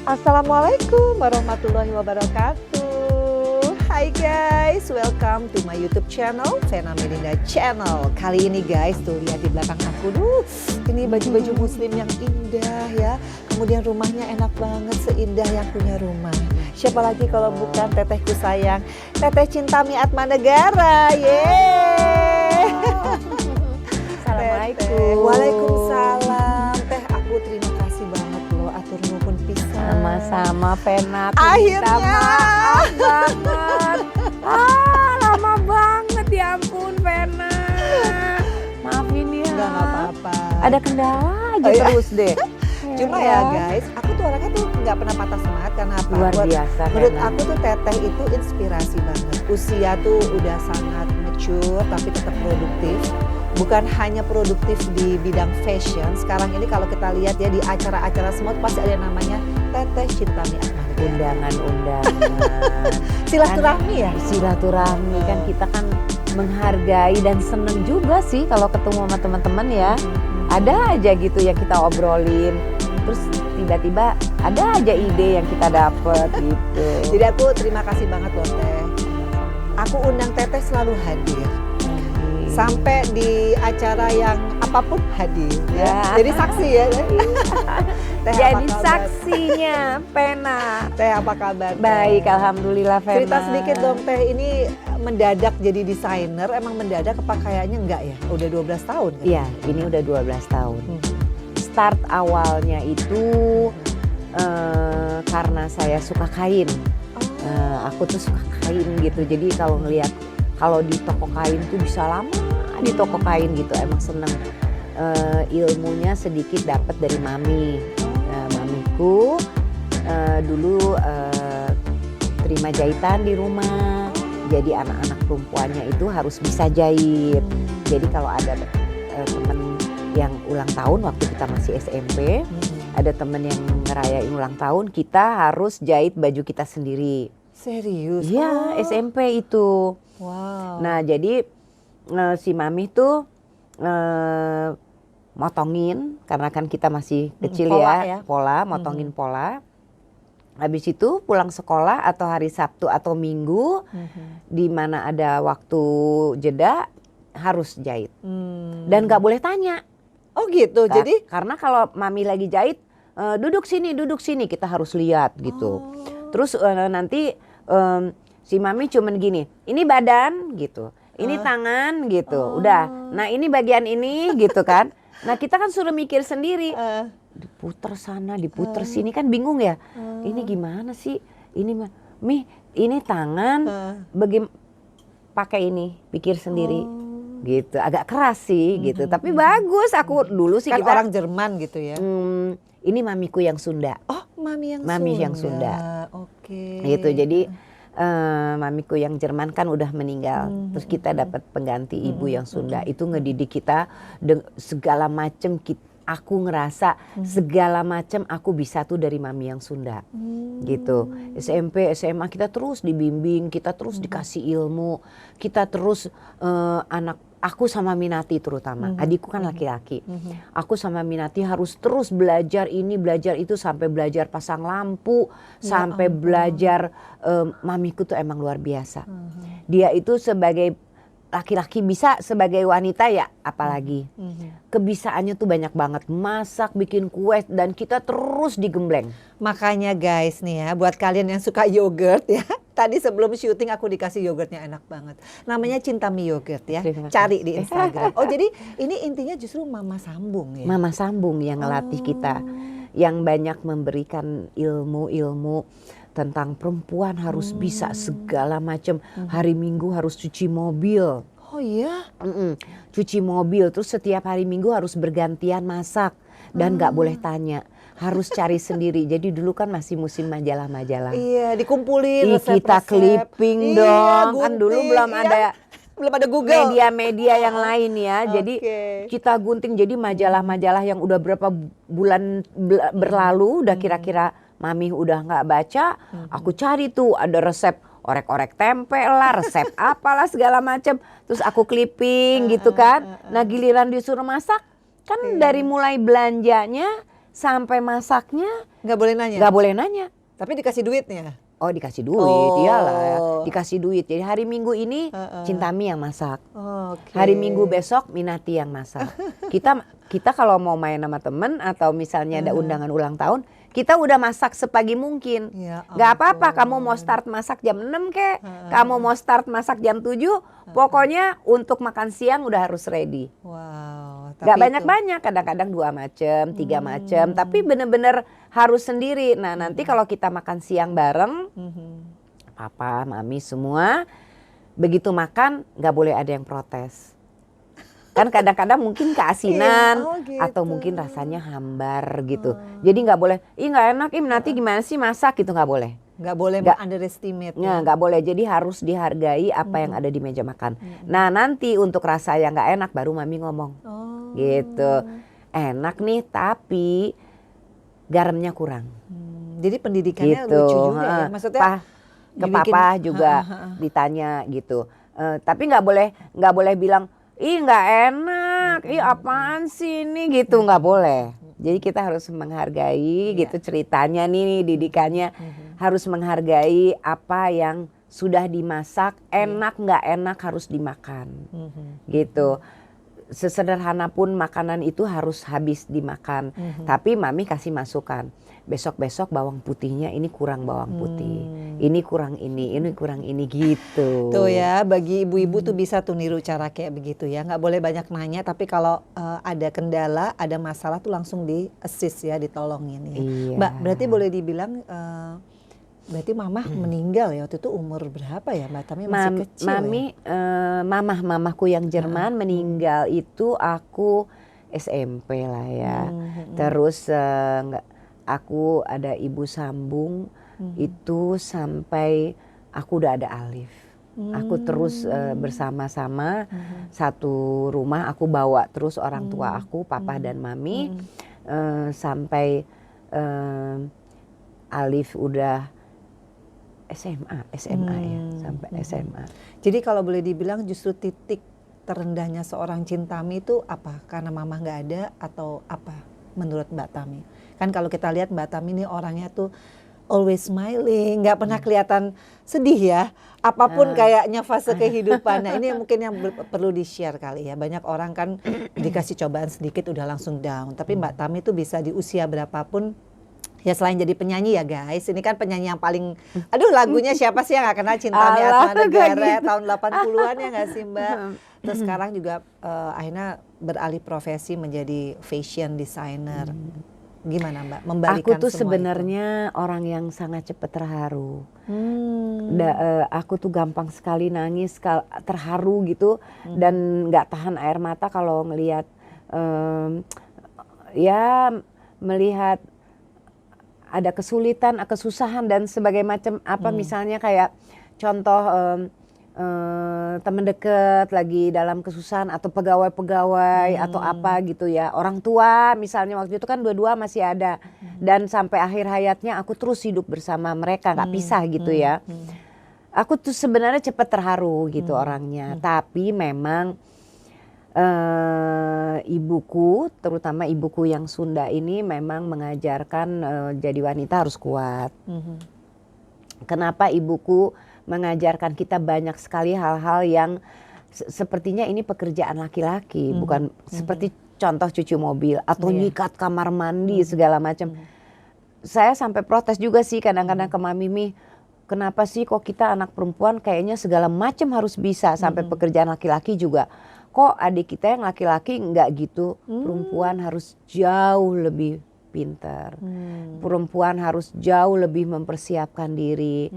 Assalamualaikum warahmatullahi wabarakatuh. Hai guys, welcome to my YouTube channel, Vena Melinda Channel. Kali ini guys, tuh lihat di belakang aku, ini baju-baju muslim yang indah ya. Kemudian rumahnya enak banget, seindah yang punya rumah. Siapa lagi kalau bukan tetehku sayang, Teteh Cintami Atmanegara. Yeay. Assalamualaikum. Waalaikumsalam. Teh, aku terima kasih banget loh, atur nuhun pisan. Sama-sama Vena. Akhirnya. Maaf banget. Lama banget ya ampun Vena. Maafin ya. Enggak apa-apa. Ada kendala aja Oh, iya. terus deh. Cuma ya guys, aku tuh orangnya tuh nggak pernah patah semangat karena apa? Luar biasa. Menurut Vena. aku tuh Teteh itu inspirasi banget. Usia tuh udah sangat mature tapi tetap produktif. Bukan hanya produktif di bidang fashion. Sekarang ini kalau kita lihat ya di acara-acara semua pasti ada yang namanya Teteh Cintami Atmanegara. Undangan-undangan. Silaturahmi ya? Silaturahmi kan kita kan menghargai dan seneng juga sih kalau ketemu sama teman-teman ya. Ada aja gitu yang kita obrolin. Terus tiba-tiba ada aja ide yang kita dapet gitu. Jadi aku terima kasih banget loh Teh. Aku undang Teteh selalu hadir. Sampai di acara yang apapun hadir ya. Ya. Jadi saksi ya. Teh, Jadi apa kabar? saksinya Vena. Teh, apa kabar? Teh? Baik, alhamdulillah Vena. Cerita sedikit dong Teh, ini mendadak jadi desainer, emang mendadak kayaknya enggak ya? Udah 12 tahun kan? Iya, ini udah 12 tahun. Start awalnya itu karena saya suka kain. Aku tuh suka kain gitu. Jadi kalau ngelihat kalau di toko kain tuh bisa lama di toko kain gitu. Emang seneng. Ilmunya sedikit dapat dari mami. Mamiku dulu terima jahitan di rumah. Jadi anak-anak perempuannya itu harus bisa jahit. Jadi kalau ada temen yang ulang tahun waktu kita masih SMP, ada temen yang ngerayain ulang tahun, kita harus jahit baju kita sendiri. Serius? Iya, SMP itu. Wow. Nah jadi si mami tuh motongin, karena kan kita masih kecil pola ya. pola, motongin pola. Habis itu pulang sekolah atau hari Sabtu atau Minggu, di mana ada waktu jeda harus jahit. Dan nggak boleh tanya. Oh gitu, jadi? Karena kalau mami lagi jahit, duduk sini, kita harus lihat gitu. Terus nanti si mami cuman gini, ini badan gitu, ini tangan gitu, udah. Nah ini bagian ini gitu kan. Nah kita kan suruh mikir sendiri, diputer sana, diputer sini kan bingung ya. Ini gimana sih? Ini ini tangan, pakai ini, pikir sendiri. Gitu, agak keras sih gitu. Tapi bagus, aku dulu sih Kan kita orang Jerman gitu ya. Ini mamiku yang Sunda. Oh, mami yang Sunda. Oke. Gitu. Jadi mamiku yang Jerman kan udah meninggal. Terus kita dapat pengganti ibu yang Sunda. Itu ngedidik kita segala macem. Aku ngerasa segala macam aku bisa tuh dari mami yang Sunda. Gitu. SMP, SMA kita terus dibimbing, kita terus dikasih ilmu, kita terus aku sama Minati terutama, adikku kan laki-laki. Aku sama Minati harus terus belajar ini, belajar itu, sampai belajar pasang lampu, sampai belajar, mamiku tuh emang luar biasa. Dia itu sebagai laki-laki bisa, sebagai wanita ya apalagi. Kebisaannya tuh banyak banget, masak, bikin kue, dan kita terus digembleng. Makanya guys nih ya, buat kalian yang suka yogurt ya. Tadi sebelum syuting aku dikasih yogurtnya enak banget. Namanya Cintami Yogurt ya. Cari di Instagram. Oh jadi ini intinya justru Mama Sambung ya? Mama Sambung yang ngelatih kita. Yang banyak memberikan ilmu-ilmu tentang perempuan harus bisa segala macam. Hari Minggu harus cuci mobil. Oh iya? Cuci mobil, terus setiap hari Minggu harus bergantian masak. Dan gak boleh tanya. Harus cari sendiri. Jadi dulu kan masih musim majalah-majalah. Iya, dikumpulin resep-resep. Kita clipping dong. Kan dulu belum ada Google. Media-media yang lain ya. Jadi kita gunting, jadi majalah-majalah yang udah berapa bulan berlalu, udah kira-kira mami udah nggak baca, aku cari tuh ada resep orek-orek tempe lah, resep apalah segala macam. Terus aku clipping gitu kan. Nah giliran disuruh masak, kan dari mulai belanjanya sampai masaknya Nggak boleh nanya. nggak boleh nanya. Tapi dikasih duitnya. Oh dikasih duit, Oh. iyalah dikasih duit. Jadi hari Minggu ini Cintami yang masak. Oke. Hari Minggu besok Minati yang masak. Kita kalau mau main sama temen atau misalnya ada undangan ulang tahun, kita udah masak sepagi mungkin. Ya Gak apa-apa ampun. kamu mau start masak jam 6 kek, kamu mau start masak jam 7, pokoknya untuk makan siang udah harus ready. Wow. Gak tapi banyak-banyak, kadang-kadang 2 macam, 3 macam, tapi bener-bener harus sendiri. Nah nanti kalau kita makan siang bareng, papa, mami semua, begitu makan gak boleh ada yang protes. Kan kadang-kadang mungkin keasinan Iya, oh gitu. atau mungkin rasanya hambar gitu. Jadi nggak boleh, ih nggak enak, ih nanti gimana sih masak gitu nggak boleh. Nggak boleh Nggak. underestimate. Ya nggak boleh. Jadi harus dihargai apa yang ada di meja makan. Nah nanti untuk rasa yang nggak enak baru mami ngomong Oh. gitu. Enak nih tapi garamnya kurang. Jadi pendidikannya Gitu. lucu juga ya. Maksudnya Ke dibikin- papa juga ditanya gitu. Tapi nggak boleh bilang ih nggak enak, ih apaan sih ini gitu, nggak boleh. Jadi kita harus menghargai gitu ceritanya nih, didikannya harus menghargai apa yang sudah dimasak, enak nggak enak harus dimakan gitu. Sesederhana pun makanan itu harus habis dimakan. Tapi mami kasih masukan. Besok-besok bawang putihnya ini kurang bawang putih. Ini kurang ini kurang ini gitu. Tuh ya, bagi ibu-ibu tuh bisa tuh niru cara kayak begitu ya. Nggak boleh banyak nanya, tapi kalau ada kendala, ada masalah tuh langsung di assist ya, ditolongin ya. Iya. Mbak, berarti boleh dibilang berarti mamah meninggal ya waktu itu umur berapa ya Mbak? Tami masih kecil Mami, mamaku yang Jerman meninggal itu aku SMP lah ya. Terus aku ada ibu sambung itu sampai aku udah ada Alif. Aku terus bersama-sama satu rumah, aku bawa terus orang tua aku, papa dan mami sampai Alif udah SMA ya, sampai SMA. Jadi kalau boleh dibilang justru titik terendahnya seorang Cintami itu apa? Karena mama nggak ada atau apa menurut Mbak Tami? Kan kalau kita lihat Mbak Tami ini orangnya tuh always smiling, nggak pernah kelihatan sedih ya. Apapun kayaknya fase kehidupan. Nah ini mungkin yang perlu di-share kali ya. Banyak orang kan dikasih cobaan sedikit udah langsung down. Tapi Mbak Tami tuh bisa di usia berapapun. Ya selain jadi penyanyi ya guys, ini kan penyanyi yang paling, aduh lagunya siapa sih yang gak kenal Cintami Atma Negara tahun 80-an ya gak sih Mbak? Terus sekarang juga akhirnya beralih profesi menjadi fashion designer. Gimana Mbak membalikan Aku tuh semua sebenarnya orang yang sangat cepat terharu. Aku tuh gampang sekali nangis, terharu gitu, dan nggak tahan air mata kalau ngelihat melihat ada kesulitan, kesusahan dan sebagainya macam apa misalnya kayak contoh teman dekat lagi dalam kesusahan atau pegawai-pegawai atau apa gitu ya, orang tua misalnya waktu itu kan dua-dua masih ada dan sampai akhir hayatnya aku terus hidup bersama mereka nggak pisah gitu ya. Aku tuh sebenarnya cepat terharu gitu orangnya, tapi memang ibuku, terutama ibuku yang Sunda ini memang mengajarkan jadi wanita harus kuat. Kenapa ibuku mengajarkan kita banyak sekali hal-hal yang sepertinya ini pekerjaan laki-laki, bukan seperti contoh cuci mobil atau nyikat kamar mandi segala macam. Saya sampai protes juga sih kadang-kadang ke Mami Mi, kenapa sih kok kita anak perempuan kayaknya segala macam harus bisa sampai pekerjaan laki-laki juga. Kok adik kita yang laki-laki nggak gitu, perempuan harus jauh lebih pintar, perempuan harus jauh lebih mempersiapkan diri,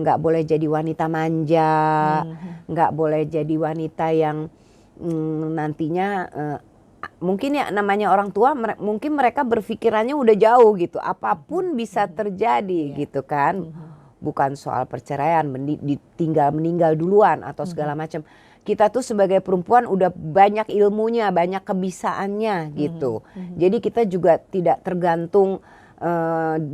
nggak boleh jadi wanita manja, nggak boleh jadi wanita yang nantinya mungkin ya namanya orang tua, mungkin mereka berpikirannya udah jauh gitu, apapun bisa terjadi gitu kan, bukan soal perceraian, ditinggal meninggal duluan atau segala macam. Kita tuh sebagai perempuan udah banyak ilmunya, banyak kebisaannya gitu. Jadi kita juga tidak tergantung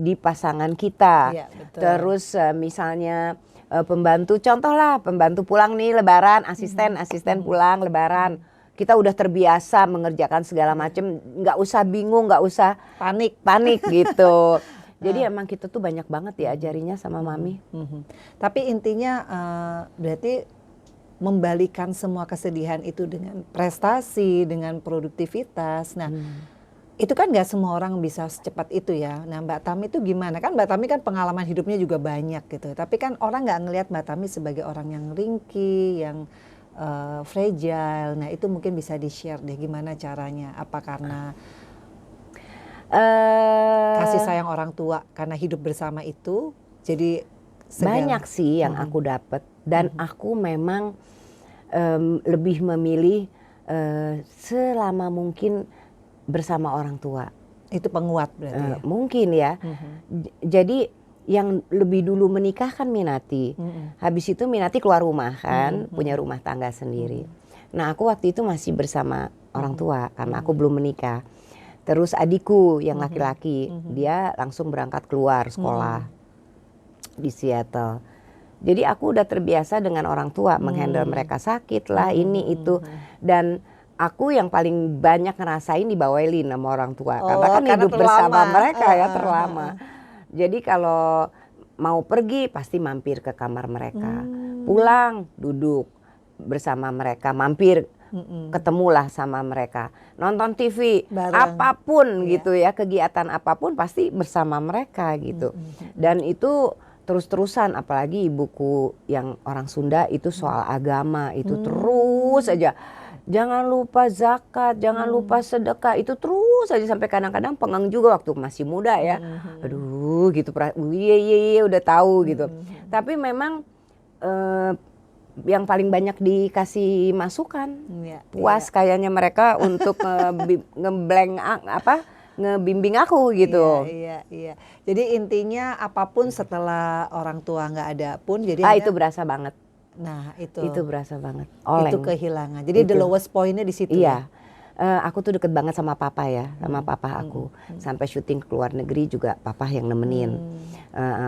di pasangan kita. Iya, betul. Terus misalnya pembantu, contoh lah pembantu pulang nih lebaran, asisten pulang lebaran. kita udah terbiasa mengerjakan segala macam, nggak usah bingung, nggak usah panik gitu. Jadi emang kita tuh banyak banget diajarinya sama mami. Tapi intinya berarti membalikan semua kesedihan itu dengan prestasi, dengan produktivitas. Nah, itu kan nggak semua orang bisa secepat itu ya. Nah, Mbak Tami itu gimana? Kan Mbak Tami kan pengalaman hidupnya juga banyak gitu. Tapi kan orang nggak ngelihat Mbak Tami sebagai orang yang ringkih, yang fragile. Nah, itu mungkin bisa di-share deh gimana caranya. Apa karena kasih sayang orang tua karena hidup bersama itu jadi banyak sih yang aku dapat, dan aku memang lebih memilih selama mungkin bersama orang tua. Itu penguat berarti ya? Mungkin ya. Jadi yang lebih dulu menikah kan Minati. Habis itu Minati keluar rumah kan, punya rumah tangga sendiri. Nah, aku waktu itu masih bersama orang tua karena aku belum menikah. Terus adikku yang laki-laki, dia langsung berangkat keluar sekolah di Seattle. Jadi aku udah terbiasa dengan orang tua, menghandle mereka sakit lah, ini itu. Dan aku yang paling banyak ngerasain dibawelin sama orang tua. Karena kan hidup bersama mereka ya terlama. Jadi kalau mau pergi pasti mampir ke kamar mereka. Pulang duduk bersama mereka, mampir ketemulah sama mereka. Nonton TV, apapun gitu ya, kegiatan apapun pasti bersama mereka gitu. Dan itu terus-terusan, apalagi ibuku yang orang Sunda itu soal agama itu terus aja. Jangan lupa zakat, jangan lupa sedekah, itu terus aja sampai kadang-kadang pengang juga waktu masih muda ya. Aduh gitu, iya udah tahu gitu. Tapi memang yang paling banyak dikasih masukan, puas kayaknya mereka untuk ngebimbing aku gitu. Iya. Jadi intinya apapun setelah orang tua nggak ada pun, jadi itu berasa banget. Nah itu berasa banget. Oleng. Itu kehilangan. Jadi the lowest point-nya di situ. Iya. Aku tuh deket banget sama papa ya, sama papa aku. Sampai syuting ke luar negeri juga papa yang nemenin.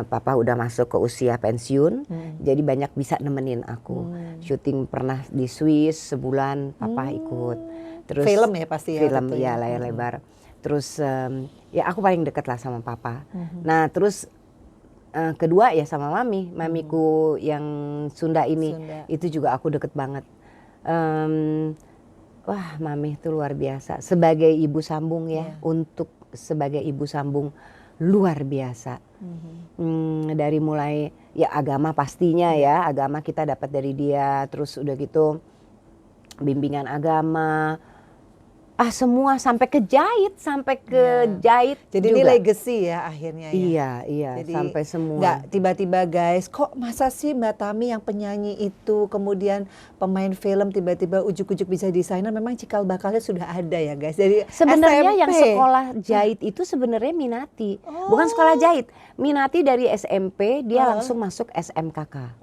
Papa udah masuk ke usia pensiun, jadi banyak bisa nemenin aku. Syuting pernah di Swiss sebulan, papa ikut. Terus film ya pasti ya. Film ya, layar lebar. Terus ya aku paling deket lah sama papa. Nah terus kedua ya sama mamiku yang Sunda ini. Itu juga aku deket banget. Wah, mami itu luar biasa. Sebagai ibu sambung ya, untuk sebagai ibu sambung luar biasa. Dari mulai ya agama pastinya ya, agama kita dapat dari dia. Terus udah gitu bimbingan agama. Semua sampai ke jahit, Jadi juga. Ini legacy ya akhirnya ya. Iya, jadi sampai semua. Nggak tiba-tiba guys, kok masa sih Mbak Tami yang penyanyi itu, kemudian pemain film tiba-tiba ujuk-ujuk bisa desainer, memang cikal bakalnya sudah ada ya guys. Jadi sebenarnya SMP. yang sekolah jahit itu sebenarnya Minati, bukan sekolah jahit. Minati dari SMP dia langsung masuk SMKK.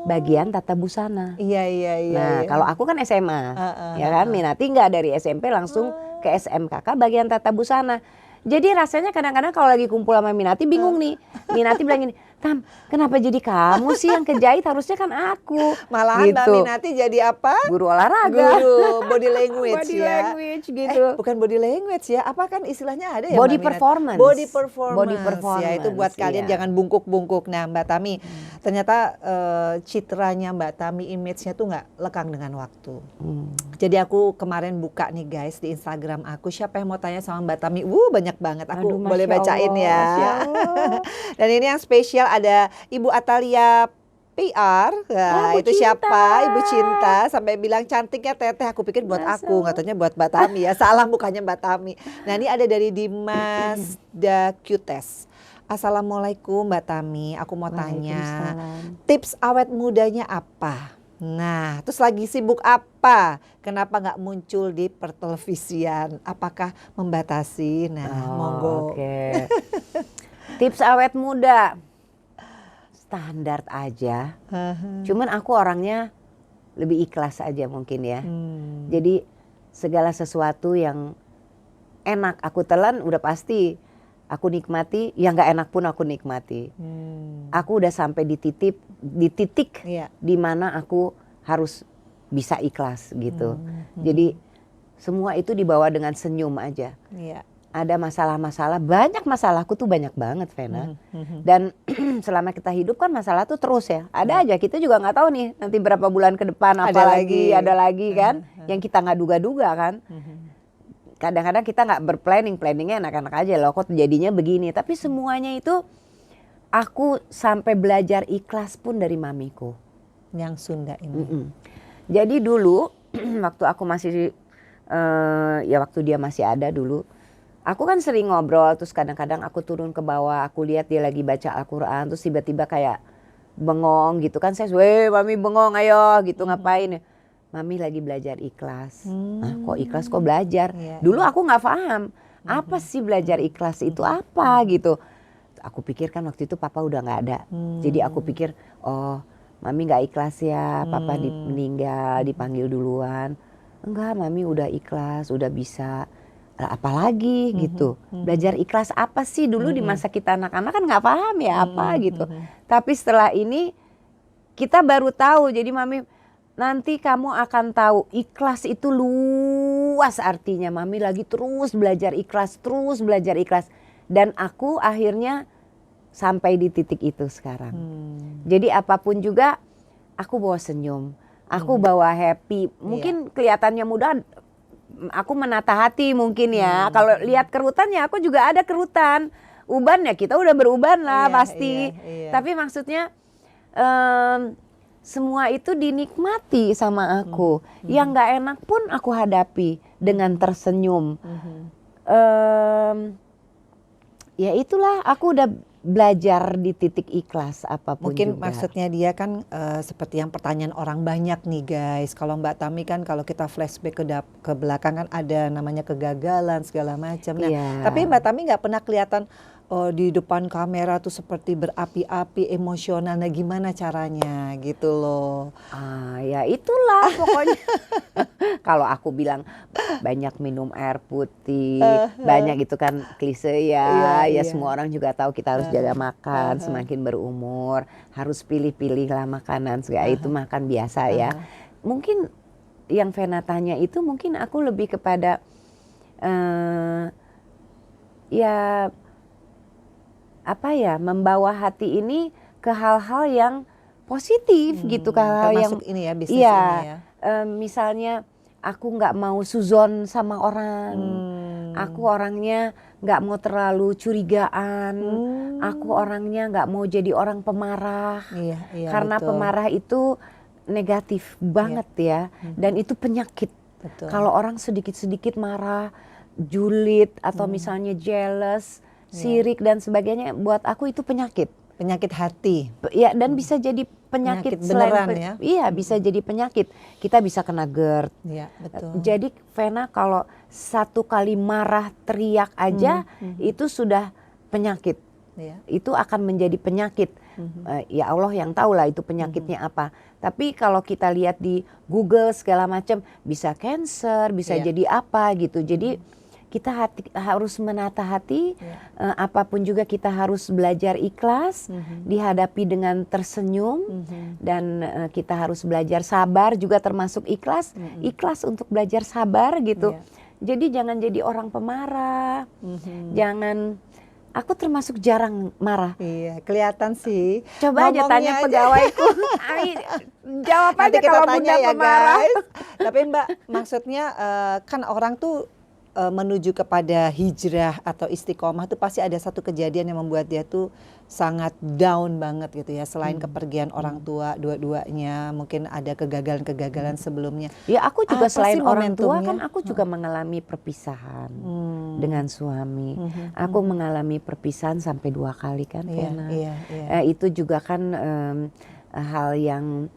Bagian tata busana. Iya. Nah, kalau aku kan SMA, ya kan, Minati nggak dari SMP langsung ke SMKK bagian tata busana. Jadi rasanya kadang-kadang kalau lagi kumpul sama Minati bingung nih. Minati bilang gini, Tam, kenapa jadi kamu sih yang kejahit? Harusnya kan aku. Malahan gitu. Mbak Minati jadi apa? Guru olahraga. Guru body language body ya. language gitu. Bukan body language ya. Apa kan istilahnya ada ya body Mbak performance. Body performance. Body performance. Ya itu buat kalian jangan bungkuk-bungkuk. Nah Mbak Tami, ternyata citranya Mbak Tami, image-nya tuh nggak lekang dengan waktu. Jadi aku kemarin buka nih guys di Instagram aku. Siapa yang mau tanya sama Mbak Tami? Banyak banget. Aku boleh bacain ya. Dan ini yang spesial ada Ibu Atalia PR, nah, itu Cinta. siapa? Ibu Cinta, sampai bilang cantiknya Teteh. Aku pikir buat aku, katanya buat Mbak Tami ya. Salah, bukannya Mbak Tami. Nah ini ada dari Dimas Da Cutes. Assalamualaikum Mbak Tami, aku mau tanya, tips awet mudanya apa? Nah, terus lagi sibuk apa? Kenapa nggak muncul di pertelevisian? Apakah membatasi? Nah, monggo. Oke. Tips awet muda. Standar aja, cuman aku orangnya lebih ikhlas aja mungkin ya. Jadi segala sesuatu yang enak aku telan udah pasti aku nikmati, yang nggak enak pun aku nikmati. Aku udah sampai di titik di mana aku harus bisa ikhlas gitu. Jadi semua itu dibawa dengan senyum aja. Iya. Ada masalah-masalah, banyak masalahku tuh banyak banget Vena. Dan selama kita hidup kan masalah tuh terus ya. Ada aja, kita juga nggak tahu nih nanti berapa bulan ke depan apa ada lagi kan. Yang kita nggak duga-duga kan. Kadang-kadang kita nggak planningnya enak-enak aja loh, kok jadinya begini. Tapi semuanya itu aku sampai belajar ikhlas pun dari mamiku. Yang Sunda ini. Jadi dulu waktu aku masih ya waktu dia masih ada dulu, aku kan sering ngobrol, terus kadang-kadang aku turun ke bawah, aku lihat dia lagi baca Al-Quran, terus tiba-tiba kayak bengong gitu kan. Saya, weh mami bengong ayo gitu, ngapain? Mami lagi belajar ikhlas. Kok ikhlas, kok belajar? Dulu aku nggak paham, apa sih belajar ikhlas itu apa gitu. Aku pikir kan waktu itu papa udah nggak ada. Jadi aku pikir, oh mami nggak ikhlas ya, papa meninggal, dipanggil duluan. Enggak, mami udah ikhlas, udah bisa. Apalagi gitu, belajar ikhlas apa sih dulu di masa kita anak-anak kan nggak paham ya apa gitu. Tapi setelah ini kita baru tahu. Jadi mami, nanti kamu akan tahu ikhlas itu luas artinya. Mami lagi terus belajar ikhlas, dan aku akhirnya sampai di titik itu sekarang. Jadi apapun juga aku bawa senyum, aku bawa happy. Mungkin kelihatannya mudah, aku menata hati mungkin ya. Kalau lihat kerutan ya aku juga ada kerutan. Uban ya kita udah beruban lah pasti. Tapi maksudnya semua itu dinikmati sama aku. Yang gak enak pun aku hadapi dengan tersenyum. Ya itulah, aku udah belajar di titik ikhlas apapun mungkin juga. Maksudnya dia kan seperti yang pertanyaan orang banyak nih guys. Kalau Mbak Tami kan kalau kita flashback ke belakang kan ada namanya kegagalan segala macam. Nah, tapi Mbak Tami nggak pernah kelihatan di depan kamera tuh seperti berapi-api emosional. Nah gimana caranya gitu loh. Ya itulah pokoknya. Kalau aku bilang banyak minum air putih, banyak gitu kan klise ya. Ya semua orang juga tahu kita harus jaga makan, semakin berumur harus pilih-pilih lah makanan. Segala itu makan biasa ya. Mungkin yang Vena tanya itu mungkin aku lebih kepada ya apa ya, membawa hati ini ke hal-hal yang positif gitu, ke hal yang ini ya, bisnis ini ya. Misalnya aku nggak mau suzon sama orang, aku orangnya nggak mau terlalu curigaan, aku orangnya nggak mau jadi orang pemarah, karena betul. Pemarah itu negatif banget ya, dan itu penyakit. Kalau orang sedikit-sedikit marah, julid atau misalnya jealous, sirik dan sebagainya, buat aku itu penyakit hati. Ya, dan bisa jadi penyakit beneran ya. Iya, bisa jadi penyakit. Kita bisa kena GERD. Iya, betul. Jadi Vena kalau satu kali marah teriak aja itu sudah penyakit. Itu akan menjadi penyakit. Ya Allah yang tahu lah itu penyakitnya apa. Tapi kalau kita lihat di Google segala macam, bisa cancer, bisa jadi apa gitu. Jadi kita harus menata hati, apapun juga kita harus belajar ikhlas, dihadapi dengan tersenyum, dan kita harus belajar sabar juga termasuk ikhlas, ikhlas untuk belajar sabar gitu. Jadi jangan jadi orang pemarah, jangan. Aku termasuk jarang marah. Iya, kelihatan sih. Coba aja tanya pegawaiku. Jawab aja kalau Bunda ya, pemarah. Guys. Tapi Mbak, maksudnya kan orang tuh menuju kepada hijrah atau istiqomah tuh pasti ada satu kejadian yang membuat dia tuh sangat down banget gitu ya. Selain kepergian orang tua dua-duanya, mungkin ada kegagalan-kegagalan sebelumnya. Ya aku juga selain orang tua kan aku juga mengalami perpisahan dengan suami. Aku mengalami perpisahan sampai 2 kali kan, Vena. Itu juga kan hal yang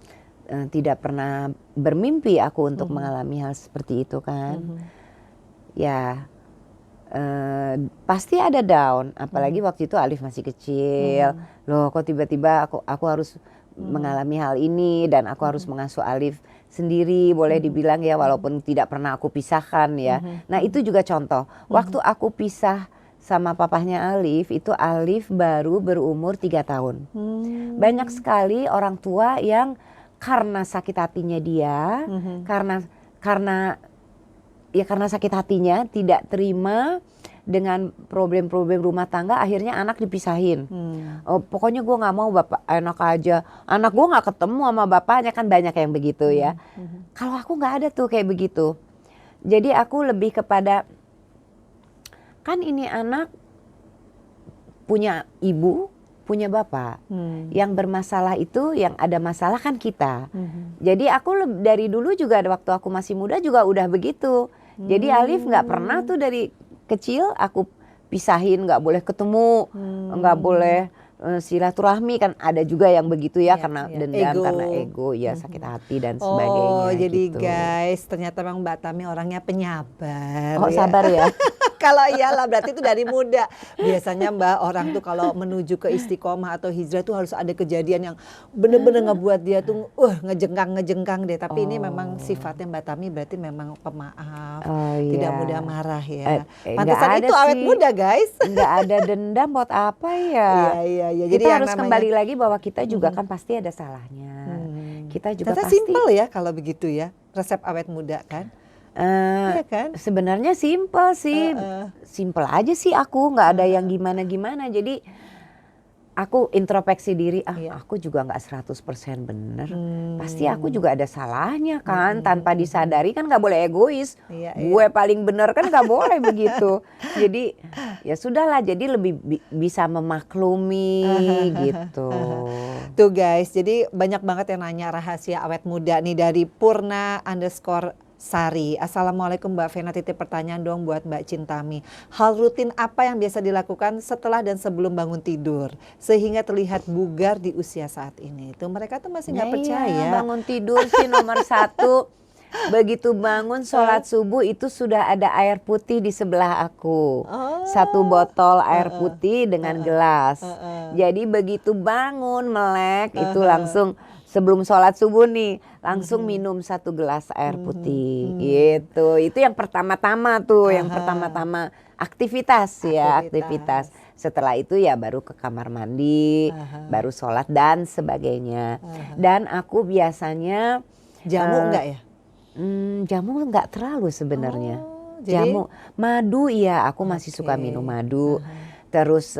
tidak pernah bermimpi aku untuk mengalami hal seperti itu kan. Ya pasti ada down, apalagi waktu itu Alif masih kecil. Loh kok tiba-tiba aku harus mengalami hal ini, dan aku harus mengasuh Alif sendiri, boleh dibilang ya, walaupun tidak pernah aku pisahkan ya. Nah itu juga contoh, waktu aku pisah sama papahnya Alif, itu Alif baru berumur 3 tahun. Banyak sekali orang tua yang karena sakit hatinya dia, karena sakit hatinya tidak terima dengan problem-problem rumah tangga, akhirnya anak dipisahin. Oh, pokoknya gue nggak mau bapak, enak aja anak gue nggak ketemu sama bapaknya, kan banyak yang begitu ya. Kalau aku nggak ada tuh kayak begitu. Jadi aku lebih kepada, kan ini anak punya ibu, punya bapak. Yang bermasalah itu, yang ada masalah kan kita. Jadi aku dari dulu juga, waktu aku masih muda juga udah begitu. Jadi Alif nggak pernah tuh dari kecil aku pisahin, nggak boleh ketemu, nggak boleh silaturahmi, kan ada juga yang begitu ya, karena dendam, karena ego, ya sakit hati dan sebagainya. Oh, jadi gitu. guys, ternyata memang Mbak Tami orangnya penyabar. Oh, sabar ya. Kalau iyalah berarti itu dari muda. Biasanya Mbak, orang tuh kalau menuju ke istiqomah atau hijrah tuh harus ada kejadian yang bener-bener ngebuat dia tuh ngejengkang deh. Tapi ini memang sifatnya Mbak Tami berarti memang pemaaf, tidak mudah marah ya. Pantesan itu awet muda guys. Nggak ada dendam buat apa ya? Iya. Jadi kita harus kembali lagi bahwa kita juga kan pasti ada salahnya. Kita juga ternyata pasti. simpel ya kalau begitu ya, resep awet muda kan. Iya kan? Sebenarnya simpel sih, simpel aja sih aku, nggak ada yang gimana-gimana. Jadi aku introspeksi diri, aku juga nggak 100% bener. Pasti aku juga ada salahnya kan, tanpa disadari kan nggak boleh egois. Gue paling bener kan nggak boleh begitu. Jadi ya sudahlah, jadi lebih bisa memaklumi gitu. Tuh guys, jadi banyak banget yang nanya rahasia awet muda nih dari Purna_Sari. Assalamualaikum Mbak Vena, titip pertanyaan dong buat Mbak Cintami. Hal rutin apa yang biasa dilakukan setelah dan sebelum bangun tidur sehingga terlihat bugar di usia saat ini? Itu mereka tuh masih nggak percaya. Bangun tidur sih nomor 1. Begitu bangun sholat subuh itu sudah ada air putih di sebelah aku. 1 botol air putih dengan gelas. Jadi begitu bangun melek itu langsung sebelum sholat subuh nih, langsung minum 1 gelas air putih. Gitu. Itu yang pertama-tama tuh, yang pertama-tama aktivitas. Setelah itu ya baru ke kamar mandi, baru sholat dan sebagainya. Dan aku biasanya jamu enggak ya? Jamu nggak terlalu sebenarnya. Jamu, madu ya, aku masih suka minum madu. Terus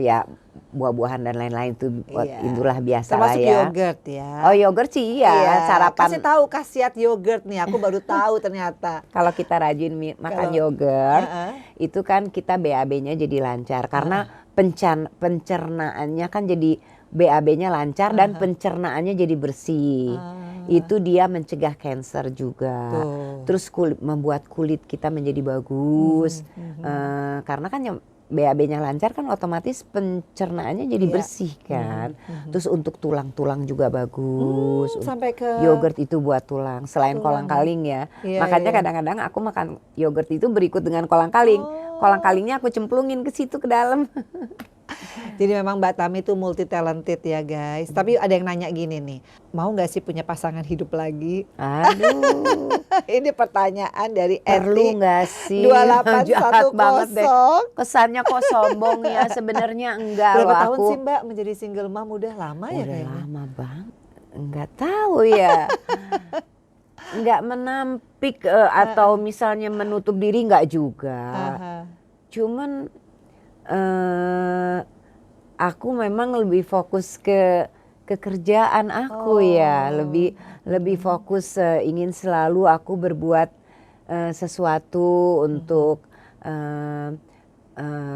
ya buah-buahan dan lain-lain itu itulah biasa lah ya. Termasuk yogurt ya. Oh, yogurt sih iya, sarapan. Kasih tahu khasiat yogurt nih, aku baru tahu ternyata. Kalau kita rajin makan yogurt, itu kan kita BAB-nya jadi lancar karena pencernaannya kan jadi BAB-nya lancar dan pencernaannya jadi bersih. Itu dia mencegah kanker juga. Terus membuat kulit kita menjadi bagus. Karena kan yang BAB-nya lancar kan otomatis pencernaannya jadi bersih kan. Terus untuk tulang-tulang juga bagus. Sampai ke yogurt itu buat tulang. Selain kolang-kaling ya. Makanya kadang-kadang aku makan yogurt itu berikut dengan kolang-kaling. Kolang-kalingnya aku cemplungin ke situ ke dalam. Jadi memang Mbak Tami itu multi talented ya guys. Tapi ada yang nanya gini nih, mau nggak sih punya pasangan hidup lagi? Aduh, ini pertanyaan dari perlu nggak sih? 2810. Kesannya kok sombong ya, sebenarnya enggak. Berapa loh tahun aku. sih Mbak menjadi single mom? Udah lama ya kayaknya? Udah lama banget, nggak tahu ya. Nggak menampik atau misalnya menutup diri, nggak juga. Cuman aku memang lebih fokus ke kerjaan aku ya, lebih fokus ingin selalu aku berbuat sesuatu untuk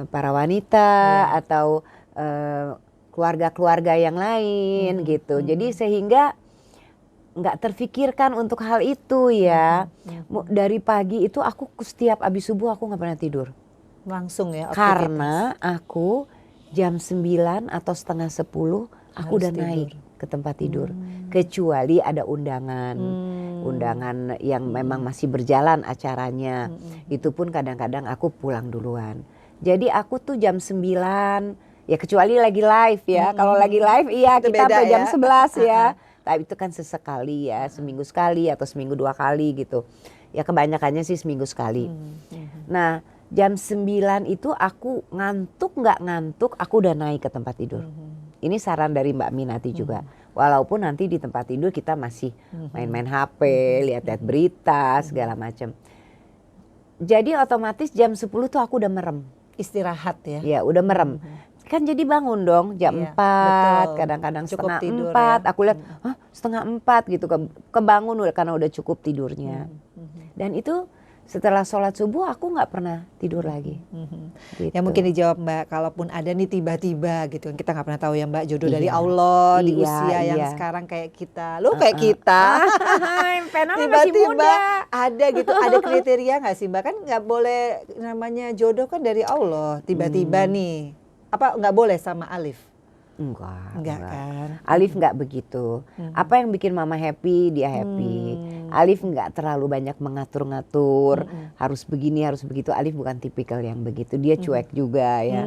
para wanita atau keluarga-keluarga yang lain gitu. Jadi sehingga nggak terfikirkan untuk hal itu ya. Dari pagi itu aku setiap habis subuh aku nggak pernah tidur. Langsung ya aktivitas. Karena aku jam 9 atau setengah 10 aku udah naik ke tempat tidur. Kecuali ada undangan. Undangan yang memang masih berjalan acaranya. Itu pun kadang-kadang aku pulang duluan. Jadi aku tuh jam 9, ya kecuali lagi live ya. Kalau lagi live iya itu kita sampai jam 11 ya. Tapi itu kan sesekali ya, seminggu sekali atau seminggu 2 kali gitu. Ya kebanyakannya sih seminggu sekali. Nah, jam 9 itu aku ngantuk nggak ngantuk, aku udah naik ke tempat tidur. Ini saran dari Mbak Minati juga. Walaupun nanti di tempat tidur kita masih main-main HP, lihat-lihat berita segala macam. Jadi otomatis jam 10 tuh aku udah merem. Istirahat ya. Ya udah merem. Kan jadi bangun dong jam Iya, 4, betul. kadang-kadang Cukup setengah tidur 4. ya. Aku lihat, setengah 4 gitu kebangun karena udah cukup tidurnya. Dan itu setelah sholat subuh aku nggak pernah tidur lagi. Gitu. Ya mungkin dijawab Mbak, kalaupun ada nih tiba-tiba gitu kan, kita nggak pernah tahu ya Mbak, jodoh dari Iya. Allah di Iya, usia yang iya. sekarang kayak kita. Lu kayak kita. Pena masih Tiba-tiba muda. ada gitu, ada kriteria nggak sih Mbak? Kan nggak boleh, namanya jodoh kan dari Allah. Tiba-tiba nih, apa nggak boleh sama Alif? Enggak kan? Alif nggak begitu. Apa yang bikin mama happy, dia happy. Alif nggak terlalu banyak mengatur-ngatur. Harus begini, harus begitu. Alif bukan tipikal yang begitu. Dia cuek juga ya.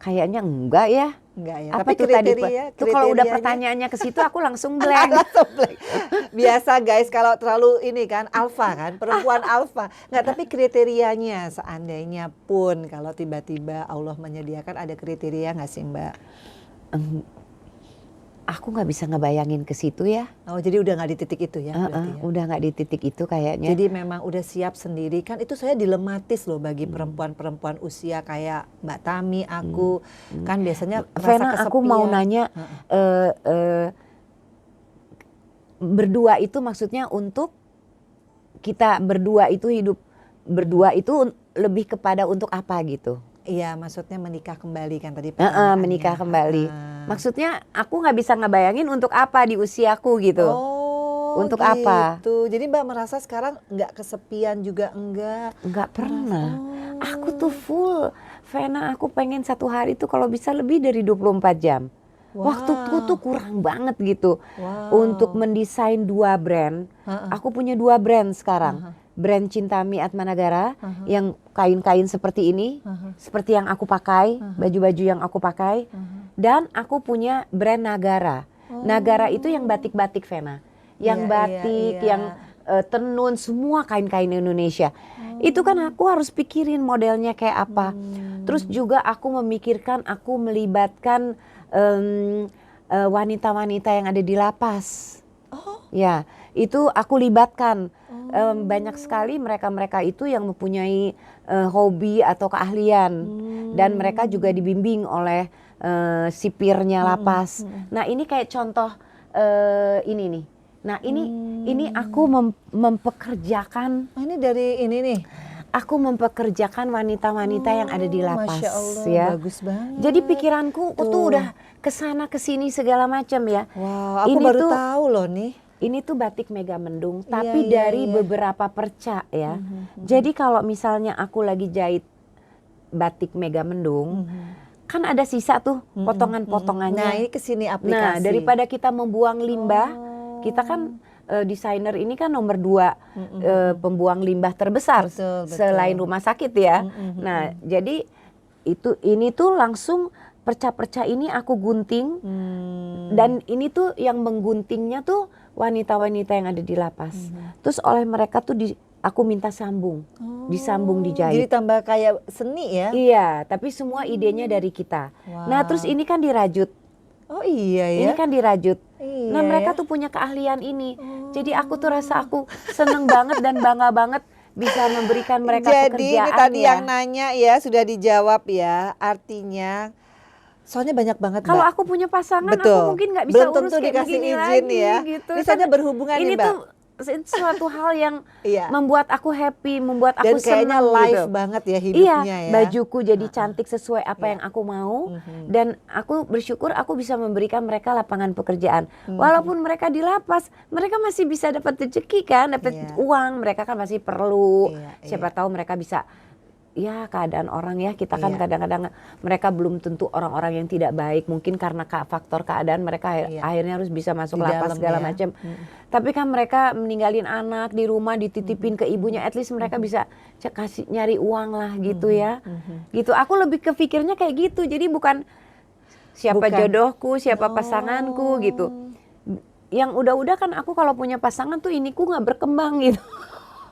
Kayaknya enggak ya. Enggak ya. Apa Tapi itu tadi? kriteria, Tuh kalau udah kriterianya? pertanyaannya ke situ aku langsung blank. Langsung blank. Biasa guys kalau terlalu ini kan alfa kan, perempuan alfa. Nggak, tapi kriterianya seandainya pun kalau tiba-tiba Allah menyediakan, ada kriteria nggak sih Mbak? Aku nggak bisa ngebayangin ke situ ya. Oh jadi udah nggak di titik itu ya? Berarti ya? Udah nggak di titik itu kayaknya. Jadi memang udah siap sendiri kan, itu saya dilematis loh bagi perempuan-perempuan usia kayak Mbak Tami, aku kan biasanya merasa Vena, aku mau kesepian. nanya, berdua itu maksudnya untuk kita berdua itu hidup berdua itu lebih kepada untuk apa gitu? Iya, maksudnya menikah kembali kan tadi pertanyaannya. Menikah kembali. Maksudnya aku nggak bisa ngebayangin untuk apa di usiaku gitu. Oh, Untuk gitu. apa? Jadi Mbak merasa sekarang nggak kesepian juga enggak? Nggak pernah. Aku tuh full. Vena, aku pengen satu hari tuh kalau bisa lebih dari 24 jam. Waktuku tuh kurang banget gitu. Untuk mendesain 2 brand. Aku punya 2 brand sekarang. Brand Cintami Atmanagara yang kain-kain seperti ini, seperti yang aku pakai, baju-baju yang aku pakai. Dan aku punya brand Nagara. Nagara itu yang batik-batik, Vena. Yang batik, yang tenun, semua kain-kain Indonesia. Itu kan aku harus pikirin modelnya kayak apa. Terus juga aku memikirkan, aku melibatkan wanita-wanita yang ada di lapas. Ya, itu aku libatkan. Banyak sekali mereka-mereka itu yang mempunyai hobi atau keahlian. Dan mereka juga dibimbing oleh sipirnya lapas. Nah ini kayak contoh ini nih. Nah ini aku mempekerjakan. Ini dari ini nih. Aku mempekerjakan wanita-wanita yang ada di lapas. Masya Allah, ya. bagus banget. Jadi pikiranku tuh udah kesana kesini segala macam ya. Wow, aku ini baru tuh, tahu loh nih. Ini tuh batik Megamendung, tapi dari beberapa perca ya. Jadi kalau misalnya aku lagi jahit batik Megamendung, kan ada sisa tuh potongan-potongannya. Nah ini kesini aplikasi. Nah daripada kita membuang limbah, kita kan desainer ini kan nomor 2 pembuang limbah terbesar selain rumah sakit ya. Nah jadi ini tuh langsung perca-perca ini aku gunting dan ini tuh yang mengguntingnya tuh wanita-wanita yang ada di lapas. Terus oleh mereka tuh aku minta sambung, disambung dijahit. Jadi tambah kayak seni ya? Iya, tapi semua idenya dari kita. Nah terus ini kan dirajut. Oh iya ya? Ini kan dirajut. Iya, Nah mereka tuh punya keahlian ini. Jadi aku tuh rasa aku seneng banget dan bangga banget bisa memberikan mereka pekerjaan. Jadi ini tadi yang nanya ya sudah dijawab ya. Artinya soalnya banyak banget kalau Mbak. aku punya pasangan, Betul. aku mungkin nggak bisa Belum urus tentu kayak dikasih begini izin lagi ya. gitu. Ini soalnya berhubungan ini nih Mbak. tuh suatu hal yang Iya. membuat aku happy, membuat Dan aku kayaknya senang live gitu. banget ya hidupnya ya. Bajuku jadi cantik sesuai apa yang aku mau. Dan aku bersyukur aku bisa memberikan mereka lapangan pekerjaan. Walaupun mereka di lapas, mereka masih bisa dapat rezeki kan, dapat uang. Mereka kan masih perlu. Siapa tahu mereka bisa. Ya keadaan orang ya, kita kan kadang-kadang mereka belum tentu orang-orang yang tidak baik, mungkin karena faktor keadaan mereka akhirnya harus bisa masuk Di lapas dalam segala ya. macam. Tapi kan mereka meninggalin anak di rumah, dititipin ke ibunya, at least mereka bisa kasih nyari uang lah gitu ya. Gitu, aku lebih kepikirnya kayak gitu. Jadi bukan siapa jodohku, siapa pasanganku gitu. Yang udah-udah kan aku kalau punya pasangan tuh iniku nggak berkembang gitu.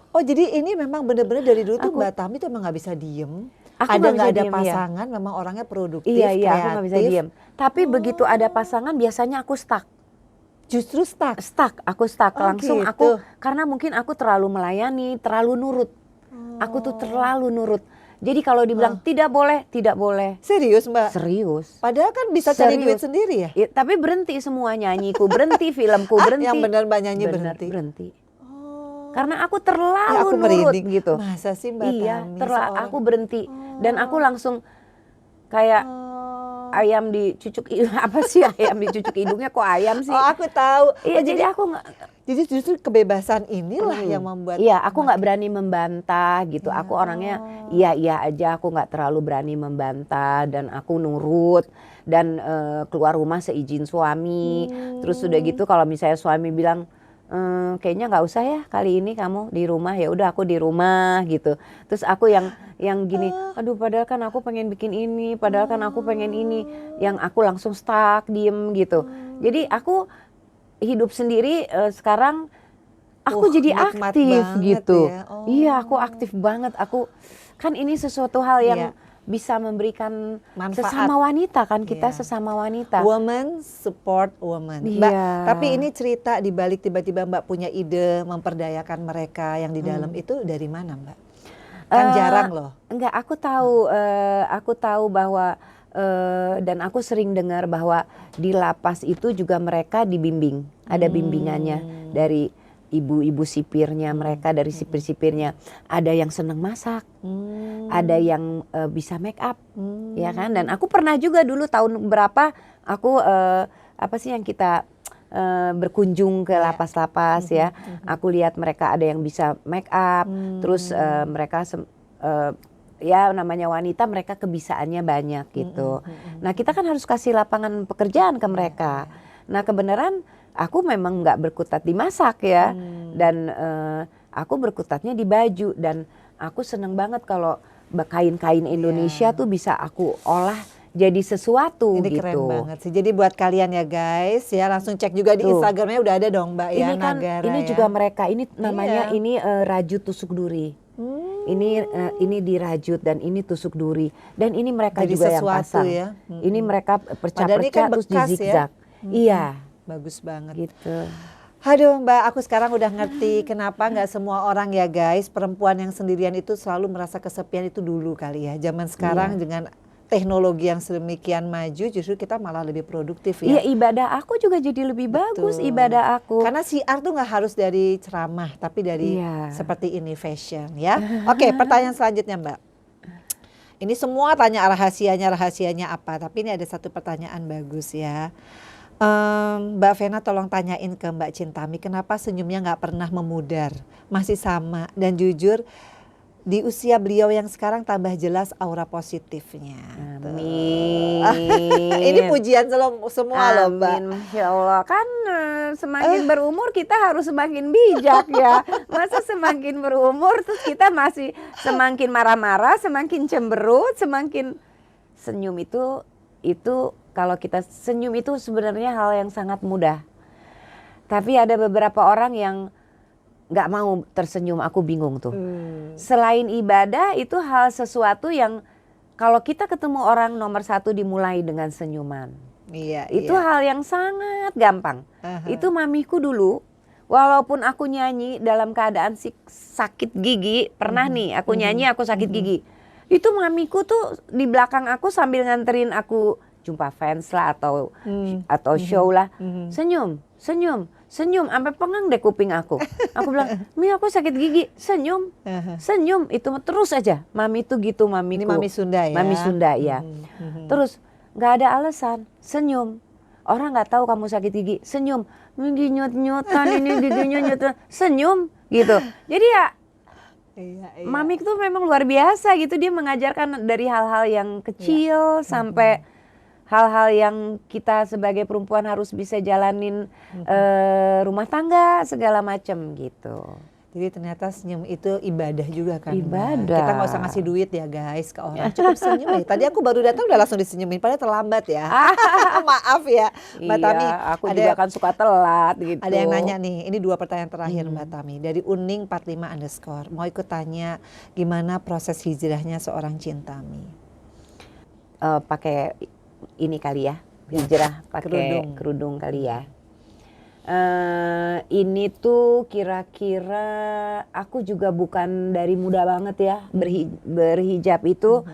Oh jadi ini memang benar-benar dari dulu tuh Mbak Tami tuh emang nggak bisa diem. Aku ada nggak nggak bisa ada diem, iya. pasangan memang orangnya produktif, Iya, iya, aku nggak bisa kreatif. diem. Tapi begitu ada pasangan biasanya aku stuck. Justru stuck. Aku stuck. Oh, Langsung gitu. aku, karena mungkin aku terlalu melayani, terlalu nurut. Aku tuh terlalu nurut. Jadi kalau dibilang tidak boleh, tidak boleh. Serius Mbak? Serius. Padahal kan bisa cari duit Serius. sendiri ya? Ya, tapi berhenti semua nyanyiku, berhenti filmku, berhenti. Yang benar Mbak nyanyi Bener, berhenti? berhenti. Oh. Karena aku Ya, terlalu aku nurut merinding. gitu. Masa sih Mbak Iya, Tami aku berhenti. Dan aku langsung kayak ayam dicucuk apa sih ayam dicucuk hidungnya kok ayam sih? Oh, aku tahu. Iya, Oh, jadi aku nggak. Jadi justru kebebasan inilah yang membuat. Iya, aku nggak berani membantah gitu. Ya, Aku orangnya iya aja. Aku nggak terlalu berani membantah dan aku nurut dan keluar rumah seizin suami. Terus udah gitu kalau misalnya suami bilang kayaknya nggak usah ya kali ini kamu di rumah, ya udah aku di rumah gitu. Terus aku yang gini, aduh padahal kan aku pengen bikin ini, padahal kan aku pengen ini, yang aku langsung stuck diem gitu. Jadi aku hidup sendiri sekarang aku jadi nikmat aktif banget gitu. ya. Oh. Iya, aku aktif banget. Aku kan ini sesuatu hal yang Iya. bisa memberikan Manfaat. sesama wanita kan, kita Iya. sesama wanita. Woman support woman. Iya. Mbak, tapi ini cerita di balik tiba-tiba Mbak punya ide memperdayakan mereka yang di dalam itu dari mana Mbak? Kan jarang loh. Enggak, aku tahu bahwa dan aku sering dengar bahwa di lapas itu juga mereka dibimbing, ada bimbingannya dari ibu-ibu sipirnya mereka, dari sipir-sipirnya. Ada yang senang masak, ada yang bisa make up, ya kan. Dan aku pernah juga dulu tahun berapa aku apa sih yang kita berkunjung ke lapas-lapas ya. Aku lihat mereka ada yang bisa make up, terus mereka ya namanya wanita mereka kebisaannya banyak gitu. Nah kita kan harus kasih lapangan pekerjaan ke mereka. Nah kebenaran aku memang nggak berkutat di masak ya, dan aku berkutatnya di baju, dan aku seneng banget kalau kain-kain Indonesia tuh bisa aku olah jadi sesuatu Ini gitu. keren banget sih. Jadi buat kalian ya guys ya langsung cek juga di Instagramnya udah ada dong Mbak ya, Ini kan Nagara ini ya. juga mereka ini namanya Iya. ini rajut tusuk duri. Ini dirajut dan ini tusuk duri, dan ini mereka Jadi juga yang sesuatu pasang. ya. Ini mereka Padahal ini perca-perca kan terus bekas ya. di-zigzag. Iya, Bagus banget. gitu. Aduh Mbak, aku sekarang udah ngerti kenapa nggak semua orang ya guys, perempuan yang sendirian itu selalu merasa kesepian itu dulu kali ya. Zaman sekarang dengan teknologi yang sedemikian maju, justru kita malah lebih produktif ya. Iya, ibadah aku juga jadi lebih bagus, ibadah aku. Karena siar tuh nggak harus dari ceramah, tapi dari seperti ini fashion ya. Oke, pertanyaan selanjutnya Mbak. Ini semua tanya rahasianya apa, tapi ini ada satu pertanyaan bagus ya. Mbak Vena tolong tanyain ke Mbak Cintami, kenapa senyumnya nggak pernah memudar, masih sama, dan jujur di usia beliau yang sekarang tambah jelas aura positifnya. Amin. Ini pujian semua loh Mbak. Amin, Masya Allah. Kan semakin berumur kita harus semakin bijak ya. Masa semakin berumur terus kita masih semakin marah-marah, semakin cemberut, semakin senyum itu kalau kita senyum itu sebenarnya hal yang sangat mudah. Tapi ada beberapa orang yang nggak mau tersenyum, aku bingung tuh. Selain ibadah itu hal sesuatu yang kalau kita ketemu orang nomor satu dimulai dengan senyuman. Iya, Itu hal yang sangat gampang. Itu mamiku dulu, walaupun aku nyanyi dalam keadaan sakit gigi, pernah nih aku nyanyi aku sakit gigi. Itu mamiku tuh di belakang aku sambil nganterin aku jumpa fans lah atau show lah. Senyum, sampai pengang deh kuping aku. Aku bilang, "Mi, aku sakit gigi." Senyum itu terus aja. Mami tuh gitu, mamiku. Ini Mami Sunda ya. Mami Sunda ya. Terus nggak ada alasan, senyum. Orang nggak tahu kamu sakit gigi, senyum. Gigi nyut-nyutan, ini giginya nyut, senyum gitu. Jadi ya Mami tuh memang luar biasa gitu, dia mengajarkan dari hal-hal yang kecil sampai hal-hal yang kita sebagai perempuan harus bisa jalanin rumah tangga segala macam gitu. Jadi ternyata senyum itu ibadah juga kan. Mbak. Ibadah. Kita nggak usah ngasih duit ya guys ke orang. Cukup senyum ya. Tadi aku baru datang udah langsung disenyumin. Padahal terlambat ya. Maaf ya Mbak Iya, Tami. aku juga kan suka telat gitu. Ada yang nanya nih. Ini 2 pertanyaan terakhir Mbak Tami. Dari Uning45_. Mau ikut tanya gimana proses hijrahnya seorang Cintami? Pakai ini kali ya. Hijrah pakai kerudung kali ya. Ini tuh kira-kira aku juga bukan dari muda banget ya berhijab itu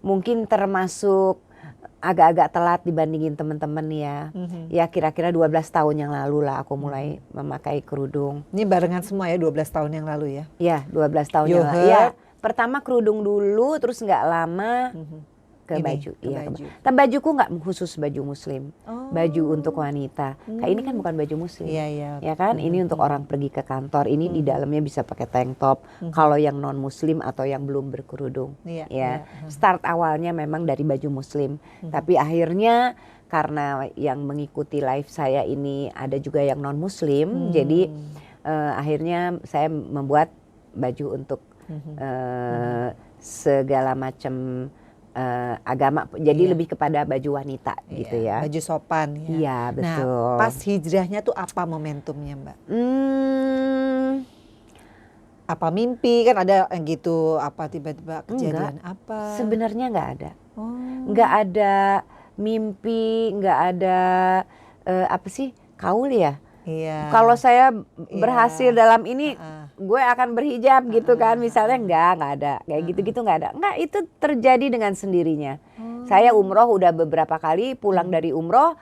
mungkin termasuk agak-agak telat dibandingin teman-teman ya. Ya kira-kira 12 tahun yang lalu lah aku mulai memakai kerudung. Ini barengan semua ya 12 tahun yang lalu ya? Ya 12 tahun yang lalu. Ya, pertama kerudung dulu terus nggak lama ke baju. Iya, tapi bajuku nggak khusus baju muslim, baju untuk wanita. Kayak ini kan bukan baju muslim, ya kan? Ini untuk orang pergi ke kantor. Ini di dalamnya bisa pakai tank top. Kalau yang non muslim atau yang belum berkerudung, ya. Start awalnya memang dari baju muslim, tapi akhirnya karena yang mengikuti live saya ini ada juga yang non muslim, jadi akhirnya saya membuat baju untuk segala macam agama, jadi lebih kepada baju wanita gitu ya. Baju sopan ya. Iya betul. Nah pas hijrahnya tuh apa momentumnya Mbak? Apa mimpi kan ada yang gitu, apa tiba-tiba kejadian apa? Sebenarnya nggak ada. Nggak ada mimpi, nggak ada apa sih kaul ya. Iya. Kalau saya berhasil dalam ini, gue akan berhijab gitu kan, misalnya nggak ada, kayak gitu-gitu nggak ada. Nggak, itu terjadi dengan sendirinya. Saya umroh udah beberapa kali, pulang dari umroh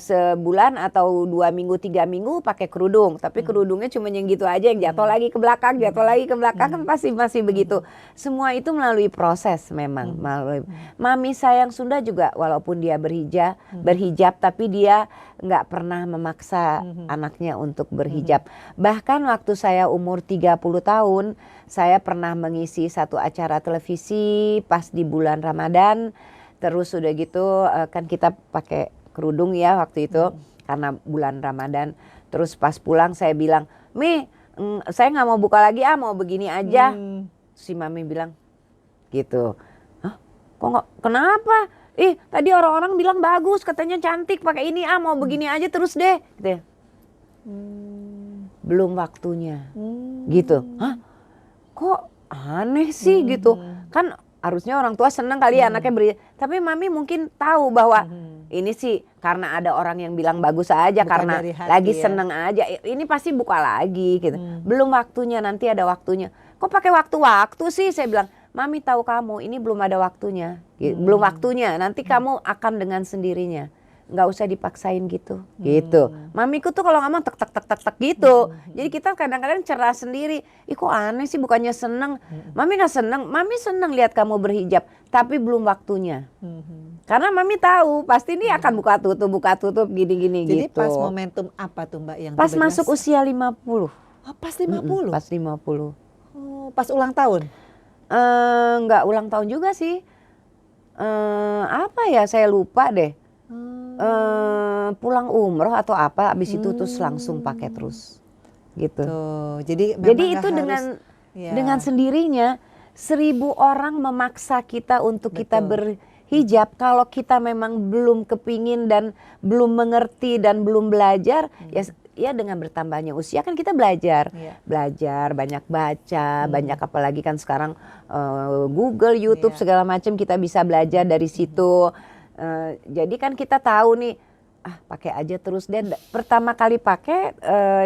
sebulan atau 2 minggu 3 minggu pakai kerudung, tapi kerudungnya cuma yang gitu aja, yang jatuh lagi ke belakang, jatuh lagi ke belakang, kan pasti masih begitu. Semua itu melalui proses memang. Mami saya yang Sunda juga walaupun dia berhijab tapi dia nggak pernah memaksa anaknya untuk berhijab. Bahkan waktu saya umur 30 tahun, saya pernah mengisi satu acara televisi pas di bulan Ramadan. Terus udah gitu kan kita pakai kerudung ya waktu itu karena bulan Ramadan. Terus pas pulang saya bilang, "Mi, saya nggak mau buka lagi mau begini aja." Si Mami bilang gitu. "Hah? Kok nggak? Kenapa? Ih, tadi orang-orang bilang bagus, katanya cantik pakai ini mau begini aja terus deh." Gitu ya. Belum waktunya. Gitu. Hah? Kok aneh sih gitu. Kan harusnya orang tua senang kali ya anaknya beri. Tapi Mami mungkin tahu bahwa ini sih karena ada orang yang bilang bagus aja, bukan karena lagi seneng aja. Ini pasti buka lagi gitu. Belum waktunya, nanti ada waktunya. Kok pakai waktu-waktu sih? Saya bilang, Mami tahu kamu ini belum ada waktunya. Belum waktunya, nanti kamu akan dengan sendirinya. Nggak usah dipaksain gitu. Gitu. Mamiku tuh kalau ngomong tek tek tek tek tek gitu. Jadi kita kadang-kadang cerah sendiri. Ih kok aneh sih, bukannya seneng. Mami nggak seneng. Mami seneng lihat kamu berhijab, tapi belum waktunya. Karena Mami tahu pasti ini akan buka tutup gini-gini gitu. Jadi pas momentum apa tuh Mbak yang pas masuk usia 50. Pas 50? Pas 50. Pas ulang tahun? Nggak ulang tahun juga sih. Apa ya, saya lupa deh. Pulang umroh atau apa, abis itu terus langsung pakai terus gitu. Jadi itu dengan sendirinya 1000 orang memaksa kita untuk kita berhijab. Kalau kita memang belum kepingin dan belum mengerti dan belum belajar, ya dengan bertambahnya usia kan kita belajar banyak baca, banyak apalagi kan sekarang Google, YouTube segala macam kita bisa belajar dari situ. Jadi kan kita tahu nih, pakai aja terus. Dan pertama kali pakai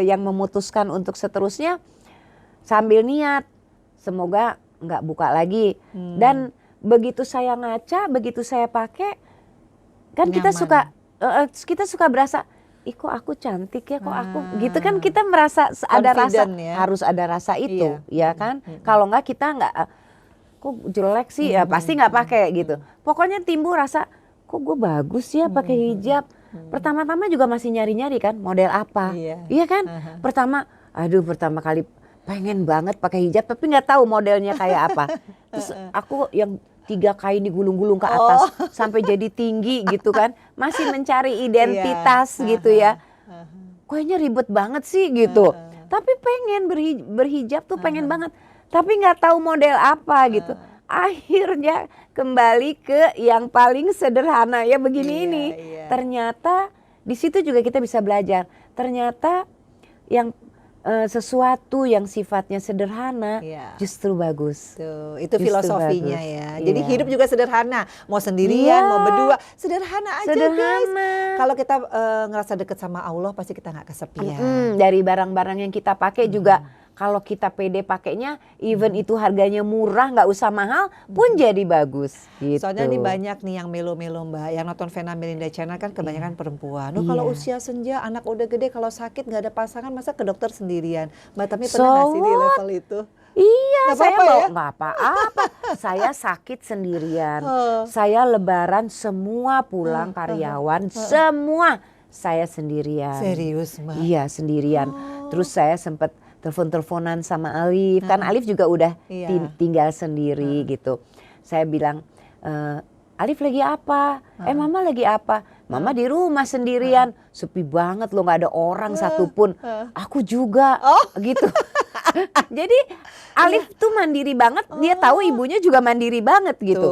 yang memutuskan untuk seterusnya sambil niat semoga nggak buka lagi. Dan begitu saya ngaca, begitu saya pakai, kan kita suka berasa, ih kok aku cantik ya, kok aku gitu kan, kita merasa ada rasa harus ada rasa itu, ya kan? Kalau nggak kita nggak, kok jelek sih ya pasti nggak pakai gitu. Pokoknya timbul rasa, kok gue bagus ya pakai hijab. Pertama-tama juga masih nyari-nyari kan model apa, iya kan? Pertama kali pengen banget pakai hijab tapi nggak tahu modelnya kayak apa. Terus aku yang 3 kain digulung-gulung ke atas sampai jadi tinggi gitu kan, masih mencari identitas gitu ya. Kayaknya ribet banget sih gitu. Tapi pengen berhijab tuh pengen banget. Tapi nggak tahu model apa gitu. Akhirnya kembali ke yang paling sederhana ya begini ini. Ternyata di situ juga kita bisa belajar. Ternyata yang sesuatu yang sifatnya sederhana justru bagus. Tuh, itu Justru filosofinya bagus. ya. Jadi hidup juga sederhana. Mau sendirian, mau berdua, sederhana aja guys. Kalau kita ngerasa deket sama Allah pasti kita nggak kesepian. Dari barang-barang yang kita pakai juga kalau kita pede pakainya, even itu harganya murah, nggak usah mahal, pun jadi bagus. Gitu. Soalnya nih banyak nih yang melo-melo Mbak, yang nonton Vena Melinda Channel kan kebanyakan perempuan. Kalau usia senja, anak udah gede, kalau sakit nggak ada pasangan, masa ke dokter sendirian? Mbak Tami pernah nggak sih di level itu? Iya, Gak saya apa-apa ya? nggak apa-apa. Saya sakit sendirian. Saya lebaran semua pulang karyawan, semua saya sendirian. Serius Mbak? Iya sendirian. Terus saya sempat telepon-teleponan sama Alif, kan Alif juga udah tinggal sendiri gitu. Saya bilang, Alif lagi apa? Mama lagi apa? Mama di rumah sendirian, sepi banget loh, nggak ada orang satupun. Aku juga, gitu. Jadi Alif tuh mandiri banget, dia tahu ibunya juga mandiri banget gitu.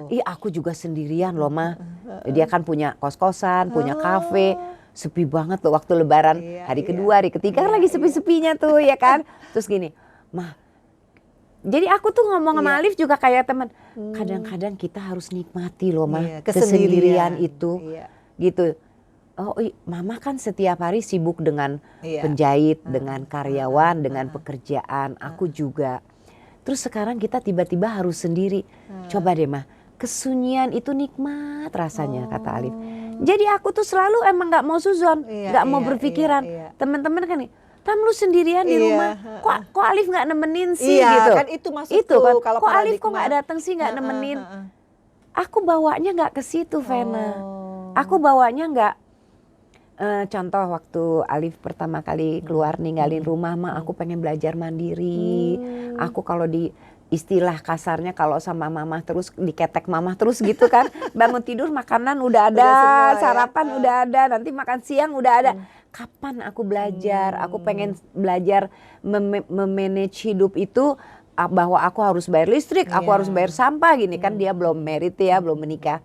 Ih aku juga sendirian loh Ma. Dia kan punya kos-kosan, punya kafe. Sepi banget loh waktu lebaran, hari kedua, hari ketiga kan lagi sepi-sepinya tuh ya kan. Terus gini, Mah, jadi aku tuh ngomong sama Alif juga kayak teman, kadang-kadang kita harus nikmati loh Mah, kesendirian itu. Gitu. Oh Mama kan setiap hari sibuk dengan penjahit, dengan karyawan, dengan pekerjaan, aku juga. Terus sekarang kita tiba-tiba harus sendiri. Coba deh Mah, kesunyian itu nikmat rasanya kata Alif. Jadi aku tuh selalu emang nggak mau suzon, nggak mau berpikiran. Teman-teman kan nih, Tam lu sendirian di rumah, kok Alif nggak nemenin sih gitu. Kan itu maksudku. Itu kan, kalau kok Alif kok nggak datang sih nggak nemenin. Aku bawanya nggak ke situ Vena. Aku bawanya nggak. Contoh waktu Alif pertama kali keluar ninggalin rumah, Ma, aku pengen belajar mandiri. Aku kalau di istilah kasarnya kalau sama Mama terus diketek Mama terus gitu kan, bangun tidur makanan udah ada, sarapan udah ada, nanti makan siang udah ada. Kapan aku belajar? Aku pengen belajar memanage hidup itu, bahwa aku harus bayar listrik, aku harus bayar sampah gini kan. Dia belum married ya, belum menikah.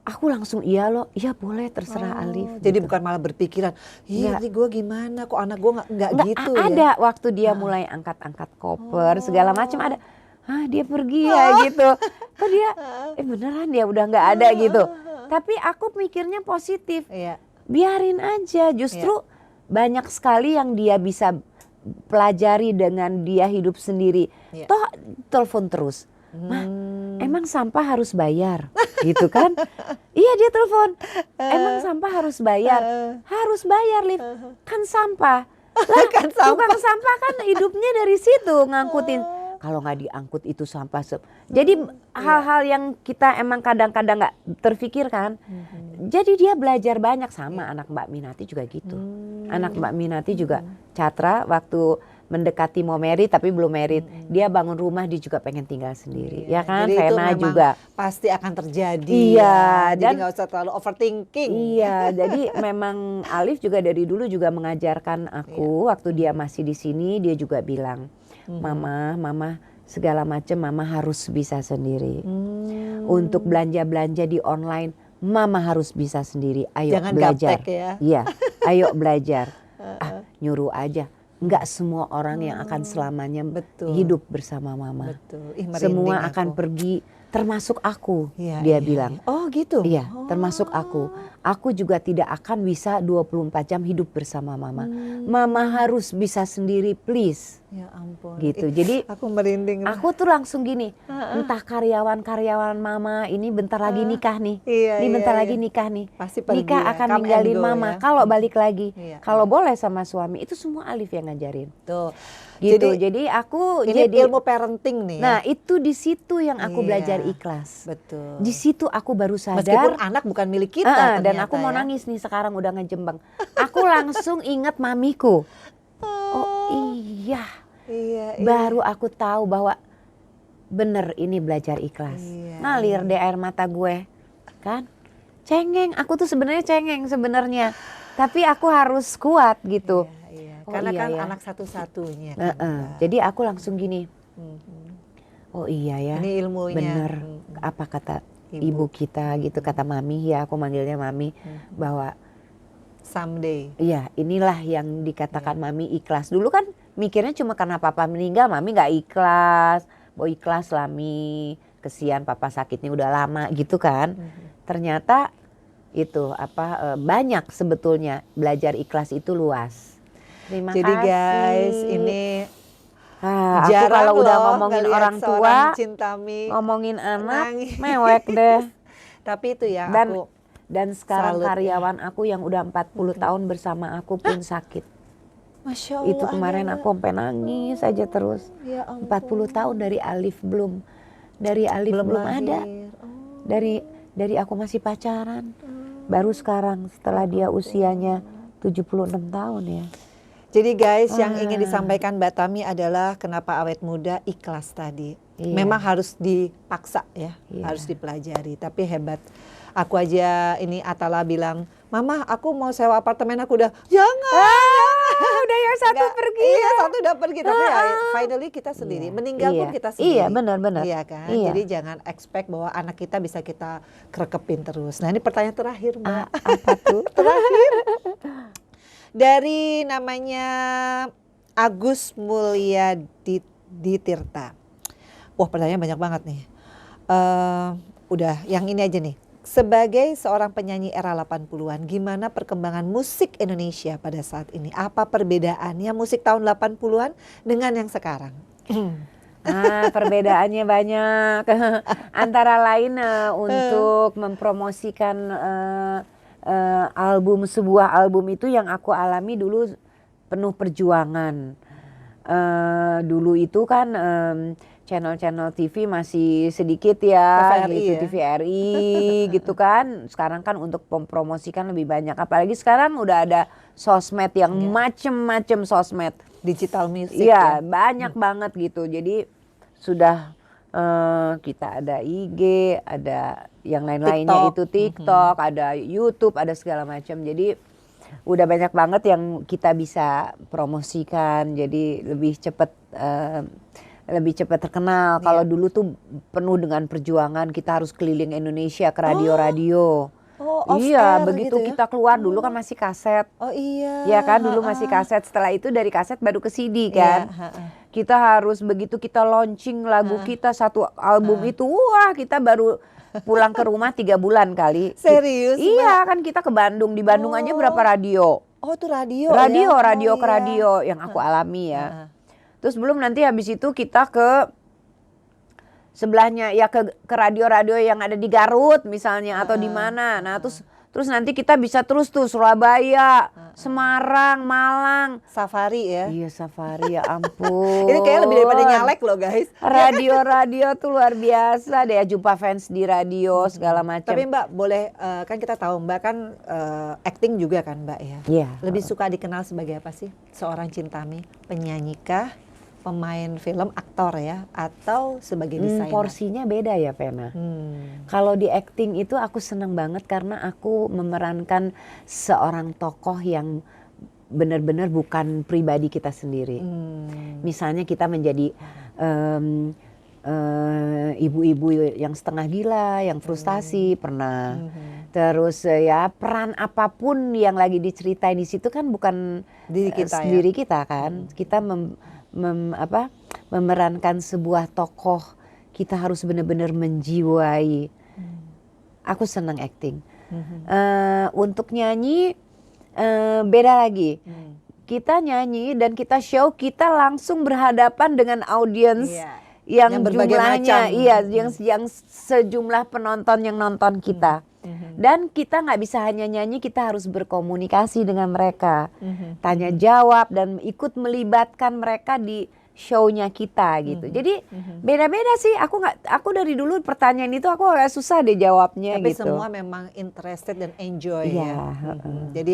Aku langsung iya loh, iya boleh terserah Alif. Jadi gitu. bukan malah berpikiran, ini gue gimana, kok anak gue nggak gitu ada ya. waktu dia mulai angkat-angkat koper segala macam ada. Dia pergi ya gitu. Kok dia, beneran dia udah nggak ada gitu. Tapi aku mikirnya positif. Biarin aja, justru banyak sekali yang dia bisa pelajari dengan dia hidup sendiri. Toh telepon terus. Mah, emang sampah harus bayar, gitu kan? Iya dia telepon, emang sampah harus bayar? Harus bayar, Liv, kan sampah. Lah, Kan sampah. tukang sampah kan hidupnya dari situ ngangkutin. Kalau nggak diangkut itu sampah. Jadi hal-hal yang kita emang kadang-kadang nggak terfikirkan. Jadi dia belajar banyak sama anak Mbak Minati juga gitu. Anak Mbak Minati juga Catra waktu mendekati mau married tapi belum married, dia bangun rumah dia juga pengen tinggal sendiri, ya kan? Jadi itu Vena memang juga pasti akan terjadi. Iya, jadi dan nggak usah terlalu overthinking. Iya, jadi memang Alif juga dari dulu juga mengajarkan aku waktu dia masih di sini, dia juga bilang, Mama segala macam Mama harus bisa sendiri. Untuk belanja-belanja di online, Mama harus bisa sendiri. Ayo Jangan belajar. gaptek ya. Iya, ayo belajar. Nyuruh aja. Enggak semua orang yang akan selamanya hidup bersama Mama. Semua akan pergi, termasuk aku, dia bilang. Oh gitu? Iya, termasuk aku. Aku juga tidak akan bisa 24 jam hidup bersama Mama. Mama harus bisa sendiri, please. Ya ampun. Gitu. Jadi aku merinding. Aku tuh langsung gini, entah karyawan-karyawan Mama ini bentar lagi nikah nih. Ini bentar lagi nikah nih. Pasti pergi nikah ya, akan come ninggalin and go Mama. ya. Kalau balik lagi, kalau boleh sama suami, itu semua Alif yang ngajarin. Tuh. Gitu. Jadi aku ini jadi ilmu parenting nih. Nah, itu di situ yang aku belajar ikhlas. Betul. Di situ aku baru sadar. Meskipun anak bukan milik kita. Dan aku mau nangis nih sekarang udah ngejembang. Aku langsung ingat mamiku. Oh iya. Baru aku tahu bahwa bener ini belajar ikhlas. Ngalir deh air mata gue. Kan? Cengeng, aku tuh sebenarnya cengeng sebenarnya. Tapi aku harus kuat gitu. Oh, karena iya kan ya. anak satu-satunya kan, Mbak. Jadi aku langsung gini, oh iya ya, Ini ilmunya. bener apa kata ibu kita gitu, kata mami ya, aku manggilnya mami, bahwa Someday. iya inilah yang dikatakan mami ikhlas. Dulu kan mikirnya cuma karena papa meninggal mami nggak ikhlas, mau ikhlas lah mi, kesian papa sakitnya udah lama gitu kan. Ternyata itu banyak sebetulnya, belajar ikhlas itu luas. Terima Jadi kasih. guys, ini Aku jarang kalau udah loh ngomongin ngelihat orang seorang tua, Cintami ngomongin anak, nangis. mewek deh. Tapi itu ya Dan aku sekarang salut ya. karyawan aku yang udah 40 tahun bersama aku pun sakit. Masya Allah. Itu kemarin ada, aku sampai nangis aja terus. ya ampun. 40 tahun dari Alif belum belum ada. lahir. Dari aku masih pacaran. Baru sekarang setelah dia usianya 76 tahun ya. Jadi guys, yang ingin disampaikan Mbak Tami adalah kenapa awet muda ikhlas tadi. Iya. Memang harus dipaksa ya, Iya. harus dipelajari. Tapi hebat. Aku aja ini Atala bilang, Mama aku mau sewa apartemen, aku udah jangan. Udah yang satu Nggak, pergi. Iya, satu udah pergi. Tapi ya finally kita sendiri. Iya. Meninggal pun Iya. kita sendiri. Iya, benar-benar. Iya kan? Iya. Jadi jangan expect bahwa anak kita bisa kita kerekepin terus. Nah ini pertanyaan terakhir Mbak. Apa tuh? Terakhir. Dari namanya Agus Mulyadi Tirta. Wah pertanyaan banyak banget nih. Udah yang ini aja nih. Sebagai seorang penyanyi era 80-an, gimana perkembangan musik Indonesia pada saat ini? Apa perbedaannya musik tahun 80-an dengan yang sekarang? Perbedaannya banyak. Antara lain untuk mempromosikan sebuah album itu yang aku alami dulu penuh perjuangan. Dulu itu kan channel-channel TV masih sedikit ya, TVRI gitu, ya? TVRI gitu kan. Sekarang kan untuk mempromosikan lebih banyak. Apalagi sekarang udah ada sosmed yang macem-macem sosmed. Digital music Iya, ya? banyak banget gitu. Jadi sudah kita ada IG, ada yang lain-lainnya itu TikTok, ada YouTube, ada segala macam. Jadi udah banyak banget yang kita bisa promosikan. Jadi lebih cepat terkenal. Kalau dulu tuh penuh dengan perjuangan, kita harus keliling Indonesia ke radio-radio. Iya, begitu gitu ya? kita keluar dulu kan masih kaset. Oh iya. Ya kan dulu masih kaset, setelah itu dari kaset baru ke CD kan. Kita harus begitu kita launching lagu kita satu album itu, wah kita baru pulang ke rumah 3 bulan kali. Serius? Iya kan kita ke Bandung, di Bandung aja berapa radio. Oh itu radio Radio, ya? radio Oh, ke iya. radio yang aku alami ya. Terus belum nanti habis itu kita ke sebelahnya ya ke radio-radio yang ada di Garut misalnya atau di mana. Nah, terus nanti kita bisa terus tuh Surabaya, Semarang, Malang. Safari ya? Iya, safari ya ampun. Ini kayaknya lebih daripada nyalek loh guys. Radio-radio tuh luar biasa deh, jumpa fans di radio segala macam. Tapi Mbak boleh, kan kita tahu Mbak kan acting juga kan Mbak ya? Iya. Lebih suka dikenal sebagai apa sih? Seorang Cintami, penyanyikah, pemain film, aktor ya? Atau sebagai desainer? Porsinya beda ya Pena. Kalau di acting itu aku senang banget karena aku memerankan seorang tokoh yang benar-benar bukan pribadi kita sendiri. Misalnya kita menjadi ibu-ibu yang setengah gila, yang frustasi pernah. Terus ya peran apapun yang lagi diceritain di situ kan bukan Diri kita kan. Kita memerankan sebuah tokoh, kita harus benar-benar menjiwai. Aku senang acting. Untuk nyanyi beda lagi. Kita nyanyi dan kita show, kita langsung berhadapan dengan audiens yang berbagai jumlahnya, macam. yang sejumlah penonton yang nonton kita. Dan kita nggak bisa hanya nyanyi, kita harus berkomunikasi dengan mereka, tanya jawab dan ikut melibatkan mereka di show-nya kita gitu. Jadi beda-beda sih. Aku dari dulu pertanyaan itu aku agak susah deh jawabnya. Tapi gitu. semua memang interested dan enjoy Iya, ya. Jadi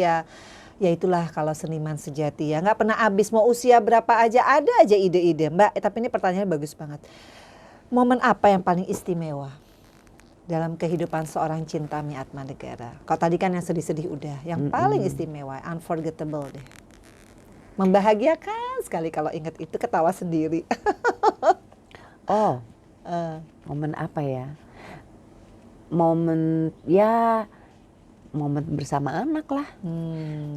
ya itulah kalau seniman sejati ya. Nggak pernah habis, mau usia berapa aja ada aja ide-ide Mbak. Tapi ini pertanyaannya bagus banget. Momen apa yang paling istimewa dalam kehidupan seorang Cintami Atmanegara? Kalau tadi kan yang sedih-sedih udah, yang paling istimewa, unforgettable deh. Membahagiakan sekali kalau ingat itu, ketawa sendiri. Oh, momen apa ya? Momen bersama anak lah.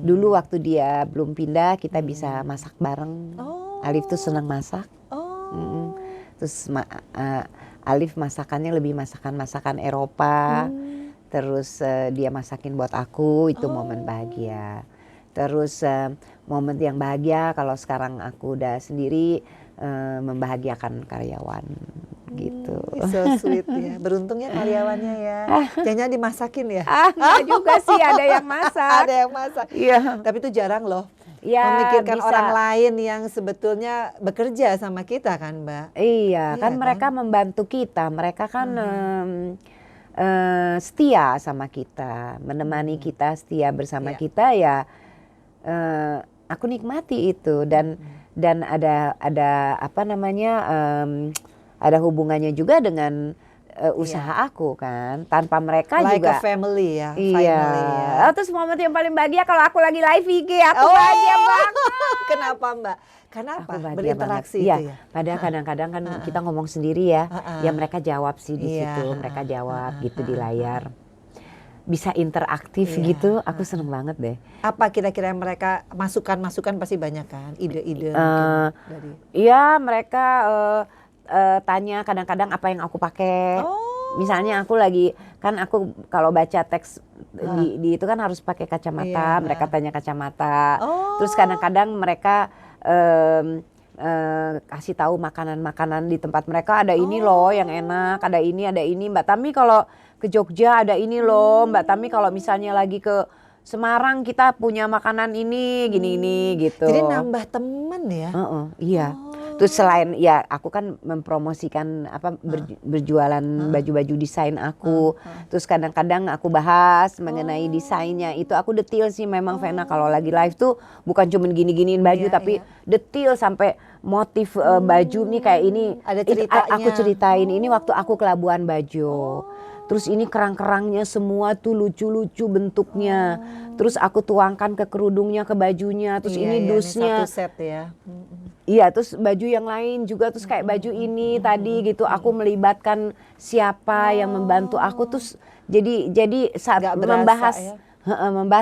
Dulu waktu dia belum pindah, kita bisa masak bareng. Alif tuh senang masak. Terus Alif masakannya lebih masakan Eropa. Terus dia masakin buat aku, itu momen bahagia. Terus momen yang bahagia kalau sekarang aku udah sendiri, membahagiakan karyawan gitu. So sweet ya. Beruntungnya karyawannya ya. Jangan dimasakin ya. Enggak juga sih, ada yang masak. Ada yang masak. Iya. Tapi itu jarang loh. Ya, memikirkan bisa. orang lain yang sebetulnya bekerja sama kita kan, Mbak. Iya, kan mereka membantu kita. Mereka kan setia sama kita, menemani kita, setia bersama kita ya. Aku nikmati itu dan ada apa namanya, ada hubungannya juga dengan usaha aku kan. Tanpa mereka like juga a family ya. Iya. Family ya. Terus momen yang paling bahagia kalau aku lagi live IG, aku bahagia banget. Kenapa, Mbak? Karena apa? Aku bahagia Berinteraksi banget. itu ya. Padahal kadang-kadang kan kita ngomong sendiri ya. Ya mereka jawab sih di situ, mereka jawab gitu di layar. Bisa interaktif gitu, aku seneng banget deh. Apa kira-kira mereka masukan pasti banyak kan? Ide-ide dari. Iya, mereka tanya kadang-kadang apa yang aku pakai. Misalnya aku lagi, kan aku kalau baca teks di itu kan harus pakai kacamata, mereka tanya kacamata. Terus kadang-kadang mereka kasih tahu makanan-makanan di tempat mereka, ada ini loh yang enak, ada ini Mbak Tami kalau ke Jogja ada ini loh Mbak Tami, kalau misalnya lagi ke Semarang kita punya makanan ini gini gitu. Jadi nambah temen ya? Iya. Terus selain ya aku kan mempromosikan apa berjualan baju-baju desain aku. Terus kadang-kadang aku bahas mengenai desainnya. Itu aku detail sih memang Vena, kalau lagi live tuh bukan cuma gini-giniin baju tapi detail sampai motif baju nih kayak ini. Ada ceritanya. Aku ceritain ini waktu aku ke Labuan Bajo. Terus ini kerang-kerangnya semua tuh lucu-lucu bentuknya. Terus aku tuangkan ke kerudungnya, ke bajunya. Terus ini dusnya. Ini satu set ya. Iya, terus baju yang lain juga, terus kayak baju ini tadi gitu. Aku melibatkan siapa yang membantu aku, terus jadi saat membahas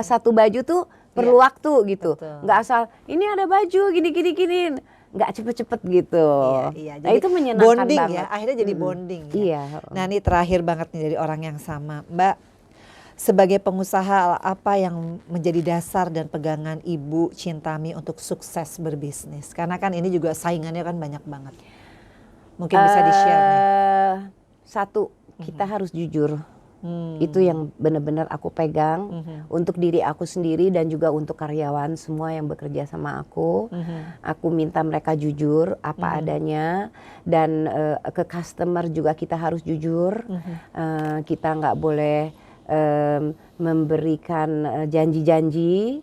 satu baju tuh perlu waktu gitu. Nggak asal ini ada baju gini. Nggak cepet-cepet gitu. Iya. Nah, itu menyenangkan bonding banget. Ya, akhirnya jadi bonding ya. Iya. Nah ini terakhir banget nih dari orang yang sama. Mbak, sebagai pengusaha apa yang menjadi dasar dan pegangan Ibu Chintami untuk sukses berbisnis? Karena kan ini juga saingannya kan banyak banget. Mungkin bisa di-share nih. Satu, kita harus jujur. Itu yang benar-benar aku pegang untuk diri aku sendiri dan juga untuk karyawan semua yang bekerja sama aku. Aku minta mereka jujur apa adanya, dan ke customer juga kita harus jujur. Kita nggak boleh memberikan janji-janji.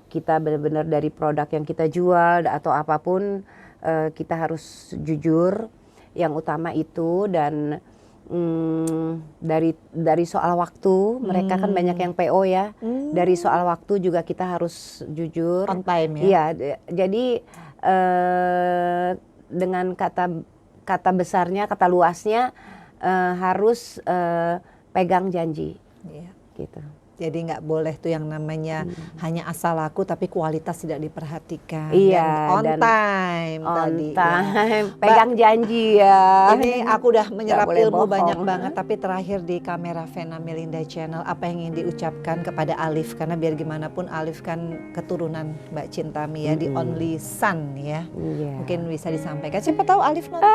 Kita benar-benar dari produk yang kita jual atau apapun kita harus jujur. Yang utama itu, dan dari soal waktu, mereka kan banyak yang PO ya. Dari soal waktu juga kita harus jujur. On time ya. Iya, jadi dengan kata besarnya, kata luasnya harus pegang janji. Iya. Gitu. Jadi nggak boleh tuh yang namanya hanya asal laku tapi kualitas tidak diperhatikan. Iya, dan on time tadi. Ya. Pegang janji ya. Ini aku udah menyerap ilmu bohong. banyak banget, tapi terakhir di kamera Vena Melinda Channel, apa yang ingin diucapkan kepada Alif? Karena biar gimana pun Alif kan keturunan Mbak Chintami ya, the only son ya. Iya. Mungkin bisa disampaikan. Siapa tahu Alif nonton.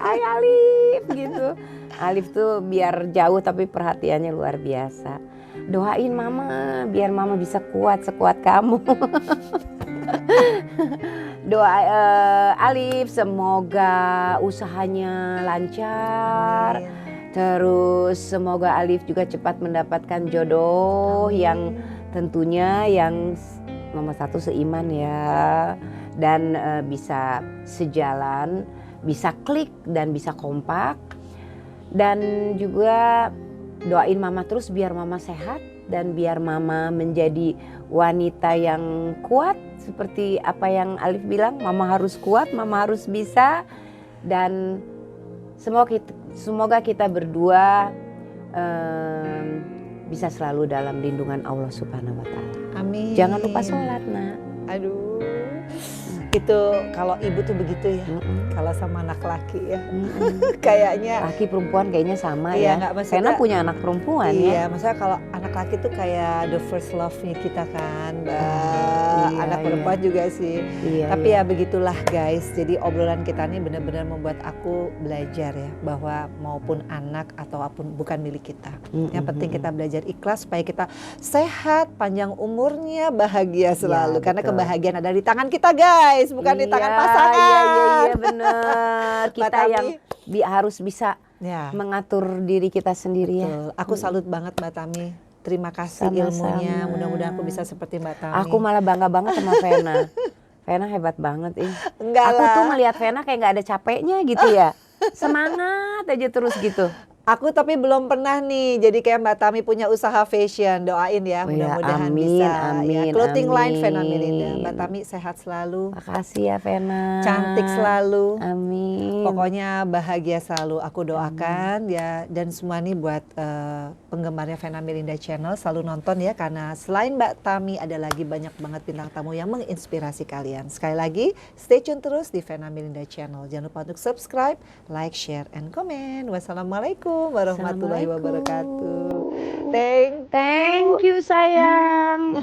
Hai Alif gitu. Alif tuh biar jauh tapi perhatiannya luar biasa. Doain mama biar mama bisa kuat sekuat kamu. Doa Alif semoga usahanya lancar. Terus semoga Alif juga cepat mendapatkan jodoh yang tentunya yang nomor satu seiman ya, dan bisa sejalan, bisa klik dan bisa kompak. Dan juga doain mama terus biar mama sehat, dan biar mama menjadi wanita yang kuat seperti apa yang Alif bilang, mama harus kuat, mama harus bisa, dan semoga kita berdua bisa selalu dalam lindungan Allah Subhanahu wa Ta'ala. Amin. Jangan lupa sholat, Nak. Aduh, itu kalau ibu tuh begitu ya. Kalau sama anak laki ya, kayaknya. Laki perempuan kayaknya sama Iya, ya. nggak, maksudnya- Karena punya anak perempuan ya. Iya, maksudnya kalau anak laki tuh kayak the first love-nya kita kan, Mbak. Iya, Anak perempuan juga sih. Iya, Tapi iya. ya begitulah guys. Jadi obrolan kita ini benar-benar membuat aku belajar ya, bahwa maupun anak atau apapun bukan milik kita. Yang penting kita belajar ikhlas supaya kita sehat, panjang umurnya, bahagia selalu. Karena betul. kebahagiaan ada di tangan kita guys, bukan di tangan pasangan. Iya benar. Mbak Kita Tami. yang harus bisa Ya. mengatur diri kita sendiri ya. Betul. Aku salut banget Mbak Tami. Terima kasih Sama-sama. ilmunya. Mudah-mudahan aku bisa seperti Mbak Tami. Aku malah bangga banget sama Vena. Vena hebat banget ih. Enggak Aku lah. tuh melihat Vena kayak nggak ada capeknya gitu ya. Semangat aja terus gitu. Aku tapi belum pernah nih jadi kayak Mbak Tami punya usaha fashion. Doain ya, Oh ya, mudah-mudahan amin, bisa. amin, ya, clothing line amin. Vena Melinda. Mbak Tami sehat selalu, Makasih ya Vena. cantik selalu. Amin. Pokoknya bahagia selalu aku doakan ya, dan semua nih buat penggemarnya Vena Melinda Channel selalu nonton ya, karena selain Mbak Tami ada lagi banyak banget bintang tamu yang menginspirasi kalian. Sekali lagi stay tune terus di Vena Melinda Channel. Jangan lupa untuk subscribe, like, share, and comment. Wassalamualaikum warahmatullahi wabarakatuh. Thank you sayang.